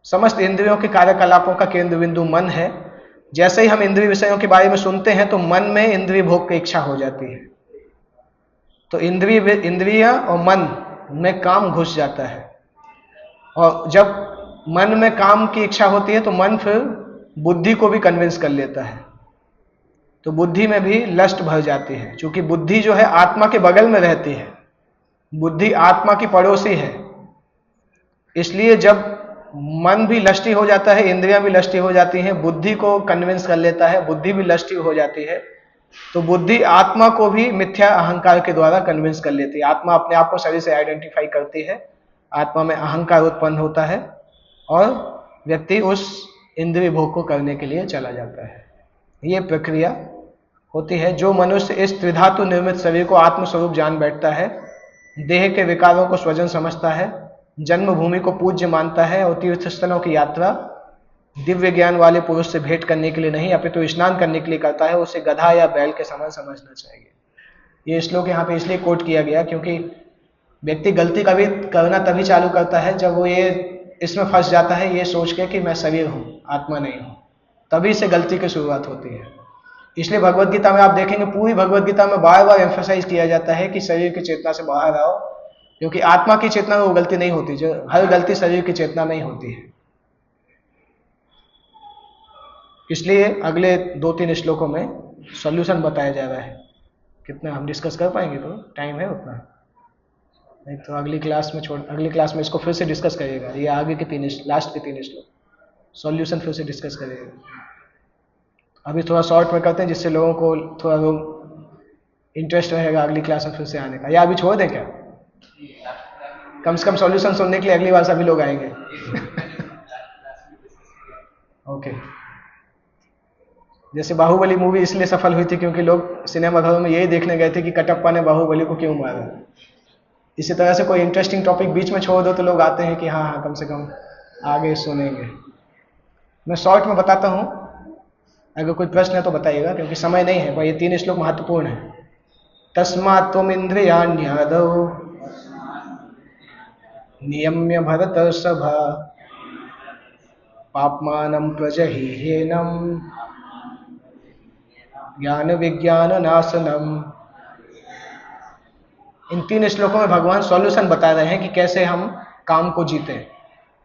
समस्त इंद्रियों के कार्यकलापों का केंद्र बिंदु मन है। जैसे ही हम इंद्रिय विषयों के बारे में सुनते हैं तो मन में इंद्रिय भोग की इच्छा हो जाती है, तो इंद्रियां और मन में काम घुस जाता है। और जब मन में काम की इच्छा होती है तो मन फिर बुद्धि को भी कन्विंस कर लेता है, तो बुद्धि में भी लस्ट भर जाती है। क्योंकि बुद्धि जो है आत्मा के बगल में रहती है, बुद्धि आत्मा की पड़ोसी है, इसलिए जब मन भी लष्टी हो जाता है, इंद्रियां भी लष्टी हो जाती हैं, बुद्धि को कन्विंस कर लेता है, बुद्धि भी लष्टी हो जाती है, तो बुद्धि आत्मा को भी मिथ्या अहंकार के द्वारा कन्विंस कर लेती है। आत्मा अपने आप को शरीर से आइडेंटिफाई करती है, आत्मा में अहंकार उत्पन्न होता है और व्यक्ति उस इंद्रिय भोग को करने के लिए चला जाता है। ये प्रक्रिया होती है। जो मनुष्य इस त्रिधातु निर्मित शरीर को आत्मस्वरूप जान बैठता है, देह के विकारों को स्वजन समझता है, जन्मभूमि को पूज्य मानता है और तीर्थ स्थलों की यात्रा दिव्य ज्ञान वाले पुरुष से भेंट करने के लिए नहीं अपितु स्नान करने के लिए करता है, उसे गधा या बैल के समान समझना चाहिए। ये श्लोक यहाँ पे इसलिए कोट किया गया क्योंकि व्यक्ति गलती कभी करना तभी चालू करता है जब वो ये इसमें फंस जाता है, ये सोच के कि मैं शरीर हूँ, आत्मा नहीं हूँ, तभी से गलती की शुरुआत होती है। इसलिए भगवत गीता में आप देखेंगे, पूरी भगवत गीता में बार बार एम्फेसाइज किया जाता है कि शरीर की चेतना से बाहर आओ, क्योंकि आत्मा की चेतना में वो गलती नहीं होती, जो हर गलती शरीर की चेतना में ही होती है। इसलिए अगले 2-3 श्लोकों में सॉल्यूशन बताया जा रहा है कितना हम डिस्कस कर पाएंगे? तो टाइम है उतना? नहीं तो अगली क्लास में इसको फिर से डिस्कस करिएगा। ये आगे के लास्ट के 3 श्लोक सॉल्यूशन फिर से डिस्कस करिएगा। अभी थोड़ा शॉर्ट में करते हैं जिससे लोगों को थोड़ा इंटरेस्ट रहेगा अगली क्लास में फिर से आने का। या अभी छोड़ दें क्या? कम से कम सॉल्यूशन सुनने के लिए अगली बार सभी लोग आएंगे। ओके। जैसे बाहुबली मूवी इसलिए सफल हुई थी क्योंकि लोग सिनेमा घरों में यही देखने गए थे कि कटप्पा ने बाहुबली को क्यों मारा। इसी तरह से कोई इंटरेस्टिंग टॉपिक बीच में छोड़ दो तो लोग आते हैं कि हाँ हाँ कम से कम आगे सुनेंगे। मैं शॉर्ट में बताता हूँ, अगर कोई प्रश्न है तो बताइएगा क्योंकि समय नहीं है, पर ये 3 श्लोक महत्वपूर्ण है। तस्मात् त्वमिन्द्रियाण्यादौ नियम्य भरतर्षभ पाप्मानं प्रजह्येनं ज्ञान विज्ञान नाशनम। इन 3 श्लोकों में भगवान सॉल्यूशन बता रहे हैं कि कैसे हम काम को जीते।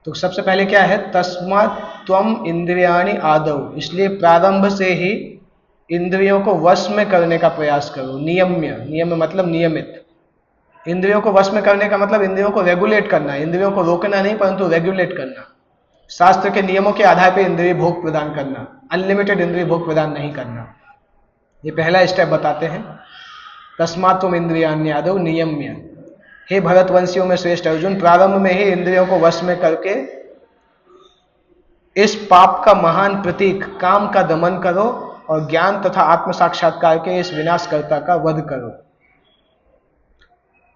तो सबसे पहले क्या है? तस्मात् त्वम इंद्रियाणि आदौ, इसलिए प्रारंभ से ही इंद्रियों को वश में करने का प्रयास करो। नियम्य मतलब नियमित। इंद्रियों को वश में करने का मतलब इंद्रियों को रेगुलेट करना, इंद्रियों को रोकना नहीं परंतु रेगुलेट करना। शास्त्र के नियमों के आधार पर इंद्रिय भोग प्रदान करना, अनलिमिटेड इंद्रिय भोग प्रदान नहीं करना। ये पहला स्टेप बताते हैं। तस्मात् त्वम इंद्रियाण्यादौ नियम्य, हे भरतवंशियों में श्रेष्ठ अर्जुन, प्रारंभ में ही इंद्रियों को वश में करके इस पाप का महान प्रतीक काम का दमन करो और ज्ञान तथा आत्म साक्षात्कार के इस विनाशकर्ता का वध करो।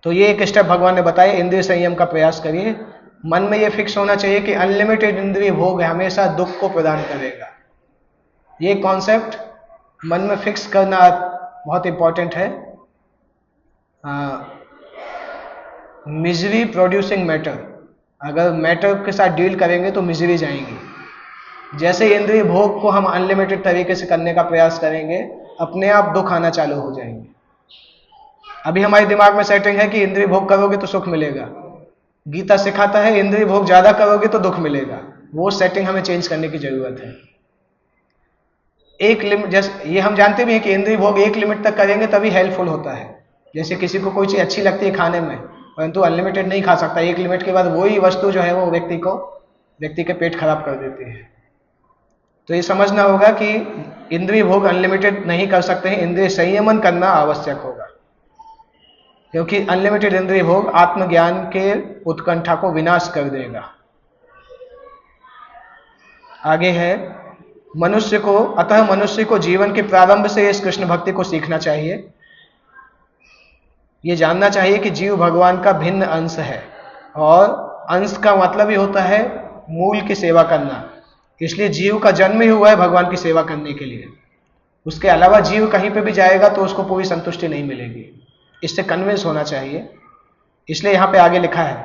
तो ये एक स्टेप भगवान ने बताया। इंद्रिय संयम का प्रयास करिए। मन में ये फिक्स होना चाहिए कि अनलिमिटेड इंद्रिय भोग हमेशा दुख को प्रदान करेगा। ये कॉन्सेप्ट मन में फिक्स करना बहुत इंपॉर्टेंट है। मिजरी प्रोड्यूसिंग मैटर, अगर मैटर के साथ डील करेंगे तो मिजरी जाएंगी। जैसे इंद्रिय भोग को हम अनलिमिटेड तरीके से करने का प्रयास करेंगे, अपने आप दुख आना चालू हो जाएंगे। अभी हमारे दिमाग में सेटिंग है कि इंद्रिय भोग करोगे तो सुख मिलेगा। गीता सिखाता है इंद्रिय भोग ज्यादा करोगे तो दुख मिलेगा। वो सेटिंग हमें चेंज करने की जरूरत है। एक लिमिट, जैसे ये हम जानते भी हैं कि इंद्रिय भोग एक लिमिट तक करेंगे तभी हेल्पफुल होता है। जैसे किसी को कोई चीज अच्छी लगती है खाने में, परंतु अनलिमिटेड नहीं खा सकता। एक लिमिट के बाद वही वस्तु जो है वो व्यक्ति के पेट खराब कर देती है। तो ये समझना होगा कि इंद्रिय भोग अनलिमिटेड नहीं कर सकते हैं, इंद्रिय संयमन करना आवश्यक होगा। क्योंकि अनलिमिटेड इंद्रिय भोग आत्मज्ञान के उत्कंठा को विनाश कर देगा। आगे है अतः मनुष्य को जीवन के प्रारंभ से इस कृष्ण भक्ति को सीखना चाहिए। ये जानना चाहिए कि जीव भगवान का भिन्न अंश है, और अंश का मतलब ही होता है मूल की सेवा करना। इसलिए जीव का जन्म ही हुआ है भगवान की सेवा करने के लिए। उसके अलावा जीव कहीं पे भी जाएगा तो उसको पूरी संतुष्टि नहीं मिलेगी। इससे कन्विंस होना चाहिए। इसलिए यहाँ पे आगे लिखा है,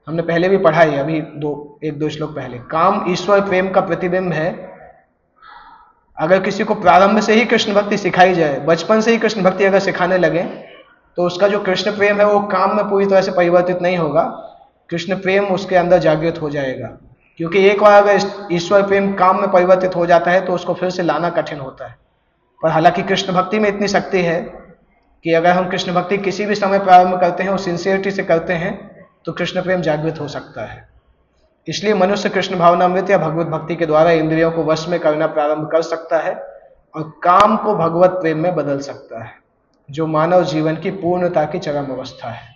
हमने पहले भी पढ़ा है, अभी 1-2 श्लोक पहले, काम ईश्वर प्रेम का प्रतिबिंब है। अगर किसी को प्रारंभ से ही कृष्ण भक्ति सिखाई जाए, बचपन से ही कृष्ण भक्ति अगर सिखाने लगे, तो उसका जो कृष्ण प्रेम है वो काम में पूरी तरह से परिवर्तित नहीं होगा। कृष्ण प्रेम उसके अंदर जागृत हो जाएगा। क्योंकि एक बार अगर ईश्वर प्रेम काम में परिवर्तित हो जाता है तो उसको फिर से लाना कठिन होता है। पर हालांकि कृष्ण भक्ति में इतनी शक्ति है कि अगर हम कृष्ण भक्ति किसी भी समय प्रारंभ करते हैं और सिंसियरिटी से करते हैं तो कृष्ण प्रेम जागृत हो सकता है। इसलिए मनुष्य कृष्ण भावनामृत या भगवत भक्ति के द्वारा इंद्रियों को वश में करना प्रारंभ कर सकता है और काम को भगवत प्रेम में बदल सकता है, जो मानव जीवन की पूर्णता की चरम अवस्था है।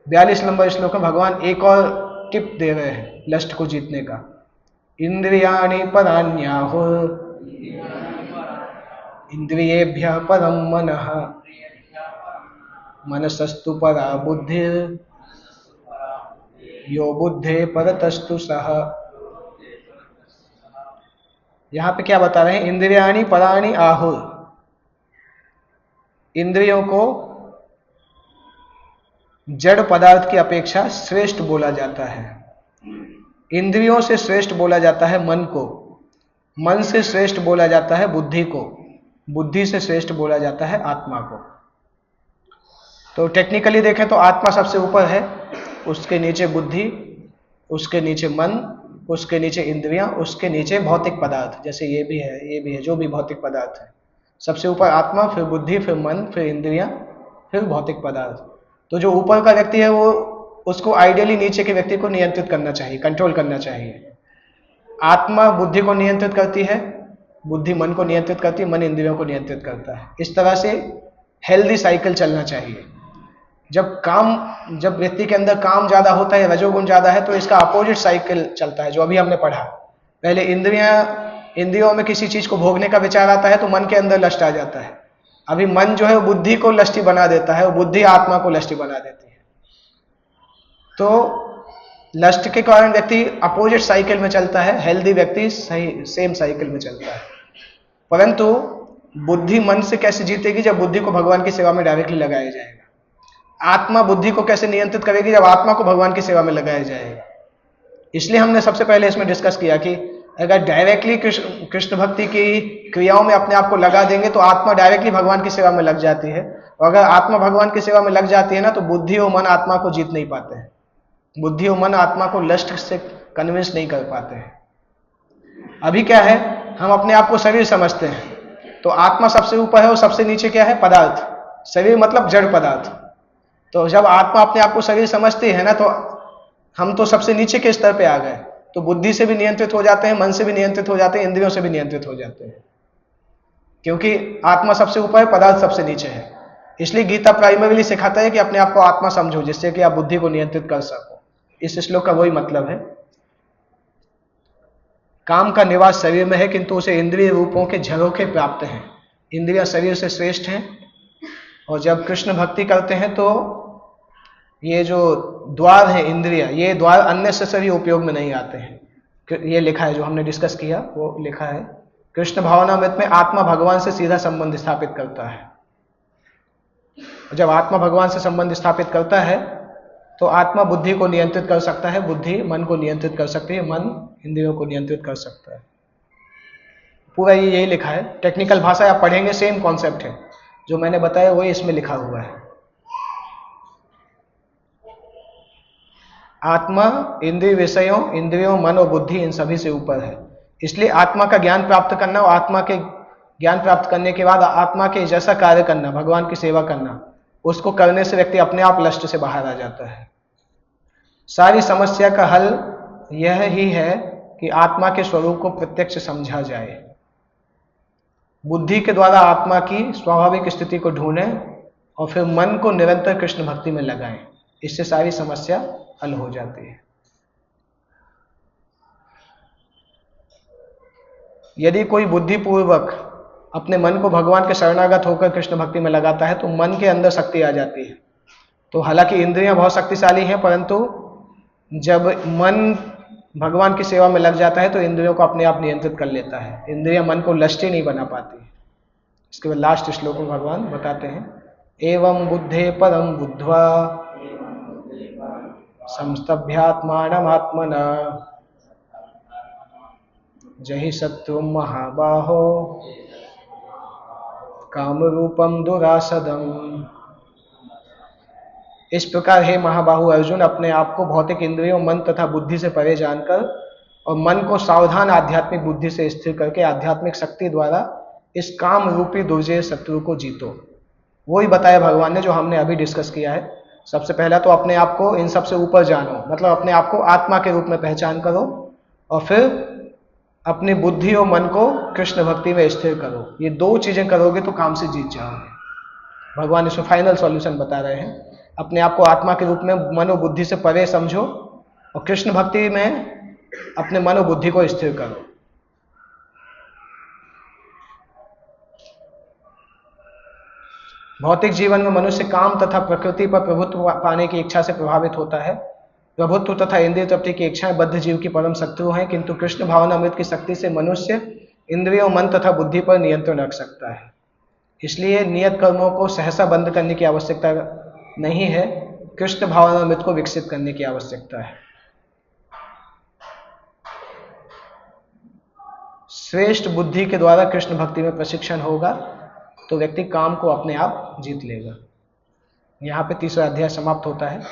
42 नंबर श्लोक में भगवान एक और टिप दे रहे हैं लस्ट को जीतने का। इंद्रियाणि पराण्याहुः इंद्रियेभ्यः परं मनः मनसस्तु परा बुद्धिर् यो बुद्धे परतस्तु सः। यहाँ पे क्या बता रहे हैं? इंद्रियाणि पराणि आहुः, इंद्रियों को जड़ पदार्थ की अपेक्षा श्रेष्ठ बोला जाता है। इंद्रियों से श्रेष्ठ बोला जाता है मन को, मन से श्रेष्ठ बोला जाता है बुद्धि को, बुद्धि से श्रेष्ठ बोला जाता है आत्मा को। तो टेक्निकली देखें तो आत्मा सबसे ऊपर है, उसके नीचे बुद्धि, उसके नीचे मन, उसके नीचे इंद्रियां, उसके नीचे भौतिक पदार्थ, जैसे ये भी है, जो भी भौतिक पदार्थ है। सबसे ऊपर आत्मा, फिर बुद्धि, फिर मन, फिर इंद्रियां, फिर भौतिक पदार्थ। तो जो ऊपर का व्यक्ति है वो, उसको आइडियली नीचे के व्यक्ति को नियंत्रित करना चाहिए, कंट्रोल करना चाहिए। आत्मा बुद्धि को नियंत्रित करती है, बुद्धि मन को नियंत्रित करती है, मन इंद्रियों को नियंत्रित करता है। इस तरह से हेल्दी साइकिल चलना चाहिए। जब व्यक्ति के अंदर काम ज्यादा होता है, रजोगुण ज्यादा है, तो इसका अपोजिट साइकिल चलता है, जो अभी हमने पढ़ा। पहले इंद्रियों में किसी चीज को भोगने का विचार आता है तो मन के अंदर लस्ट आ जाता है। अभी मन जो है वो बुद्धि को लस्टी बना देता है, और बुद्धि आत्मा को लस्टी बना देती है। तो लस्ट के कारण व्यक्ति अपोजिट साइकिल में चलता है, हेल्दी व्यक्ति सही सेम साइकिल में चलता है। परंतु बुद्धि मन से कैसे जीतेगी? जब बुद्धि को भगवान की सेवा में डायरेक्टली लगाया जाएगा। आत्मा बुद्धि को कैसे नियंत्रित करेगी? जब आत्मा को भगवान की सेवा में लगाया जाएगा। इसलिए हमने सबसे पहले इसमें डिस्कस किया कि अगर डायरेक्टली कृष्ण भक्ति की क्रियाओं में अपने आप को लगा देंगे तो आत्मा डायरेक्टली भगवान की सेवा में लग जाती है, और अगर आत्मा भगवान की सेवा में लग जाती है ना, तो बुद्धि और मन आत्मा को जीत नहीं पाते हैं। बुद्धि और मन आत्मा को लस्ट से कन्विंस नहीं कर पाते हैं। अभी क्या है, हम अपने आप को शरीर समझते हैं, तो आत्मा सबसे ऊपर है और सबसे नीचे क्या है? पदार्थ। शरीर मतलब जड़ पदार्थ। तो जब आत्मा अपने आप को शरीर समझती है ना, तो हम तो सबसे नीचे के स्तर पे आ गए। तो बुद्धि से भी नियंत्रित हो जाते हैं, मन से भी नियंत्रित हो जाते हैं, इंद्रियों से भी नियंत्रित हो जाते हैं, क्योंकि आत्मा सबसे ऊपर है, पदार्थ सबसे नीचे है। इसलिए गीता प्राइमरीली सिखाता है कि अपने आप को आत्मा समझो, जिससे कि आप बुद्धि को नियंत्रित कर सको। इस श्लोक का वही मतलब है। काम का निवास शरीर में है, किंतु उसे इंद्रिय रूपों के झरोखे प्राप्त हैं। इंद्रियां शरीर से श्रेष्ठ हैं, और जब कृष्ण भक्ति करते हैं तो ये जो द्वार है इंद्रिया, ये द्वार अननेसेसरी उपयोग में नहीं आते हैं। ये लिखा है, जो हमने डिस्कस किया वो लिखा है। कृष्ण भावनामृत में आत्मा भगवान से सीधा संबंध स्थापित करता है। जब आत्मा भगवान से संबंध स्थापित करता है तो आत्मा बुद्धि को नियंत्रित कर सकता है, बुद्धि मन को नियंत्रित कर सकती है, मन इंद्रियों को नियंत्रित कर सकता है। पूरा ये यही लिखा है। टेक्निकल भाषा आप पढ़ेंगे, सेम कॉन्सेप्ट है जो मैंने बताया, वही इसमें लिखा हुआ है। आत्मा इंद्रिय विषयों, इंद्रियों, मन और बुद्धि, इन सभी से ऊपर है। इसलिए आत्मा का ज्ञान प्राप्त करना, और आत्मा के ज्ञान प्राप्त करने के बाद आत्मा के जैसा कार्य करना, भगवान की सेवा करना, उसको करने से व्यक्ति अपने आप लस्ट से बाहर आ जाता है। सारी समस्या का हल यह ही है कि आत्मा के स्वरूप को प्रत्यक्ष समझा जाए। बुद्धि के द्वारा आत्मा की स्वाभाविक स्थिति को ढूंढें और फिर मन को निरंतर कृष्ण भक्ति में लगाएं। इससे सारी समस्या हल हो जाती है। यदि कोई बुद्धिपूर्वक अपने मन को भगवान के शरणागत होकर कृष्ण भक्ति में लगाता है तो मन के अंदर शक्ति आ जाती है। तो हालांकि इंद्रियां बहुत शक्तिशाली हैं, परंतु जब मन भगवान की सेवा में लग जाता है तो इंद्रियों को अपने आप नियंत्रित कर लेता है। इंद्रियां मन को लष्टी नहीं बना पाती। इसके बाद लास्ट श्लोक में भगवान बताते हैं, एवं बुद्धे परम बुद्ध्वा संस्तभ्यात्मानमात्मना जहि शत्रु महाबाहो कामरूपम दुरासदम। इस प्रकार हे महाबाहु अर्जुन, अपने आप को भौतिक इंद्रियों, मन तथा बुद्धि से परे जानकर और मन को सावधान आध्यात्मिक बुद्धि से स्थिर करके आध्यात्मिक शक्ति द्वारा इस काम रूपी दुर्जय शत्रु को जीतो। वही बताया भगवान ने जो हमने अभी डिस्कस किया है। सबसे पहला तो अपने आप को इन सबसे ऊपर जानो, मतलब अपने आप को आत्मा के रूप में पहचान करो, और फिर अपनी बुद्धि और मन को कृष्ण भक्ति में स्थिर करो। ये दो चीजें करोगे तो काम से जीत जाओगे। भगवान इसमें फाइनल सॉल्यूशन बता रहे हैं। अपने आप को आत्मा के रूप में मन और बुद्धि से परे समझो, और कृष्ण भक्ति में अपने मन और बुद्धि को स्थिर करो। भौतिक जीवन में मनुष्य काम तथा प्रकृति पर प्रभुत्व पाने की इच्छा से प्रभावित होता है। प्रभुत्व तथा इंद्रिय तृप्ति की इच्छाएं बद्ध जीव की परम शत्रु हैं, किंतु कृष्ण भावनामृत की शक्ति से मनुष्य इंद्रियों, मन तथा बुद्धि पर नियंत्रण रख सकता है। इसलिए नियत कर्मों को सहसा बंद करने की आवश्यकता नहीं है, कृष्ण भावनामृत को विकसित करने की आवश्यकता है। श्रेष्ठ बुद्धि के द्वारा कृष्ण भक्ति में प्रशिक्षण होगा तो व्यक्ति काम को अपने आप जीत लेगा। यहाँ पे तीसरा अध्याय समाप्त होता है।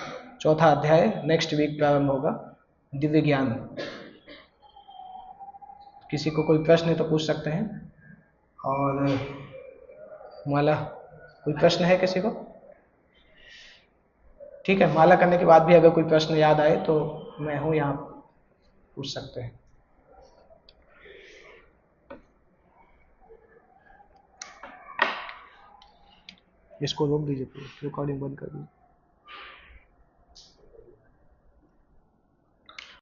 चौथा अध्याय नेक्स्ट वीक प्रारंभ होगा, दिव्य ज्ञान। किसी को कोई प्रश्न है तो पूछ सकते हैं। और माला, कोई प्रश्न है किसी को? ठीक है, माला करने के बाद भी अगर कोई प्रश्न याद आए तो मैं हूं यहाँ, पूछ सकते हैं। इसको रोक दीजिए, रिकॉर्डिंग बंद कर दीजिए।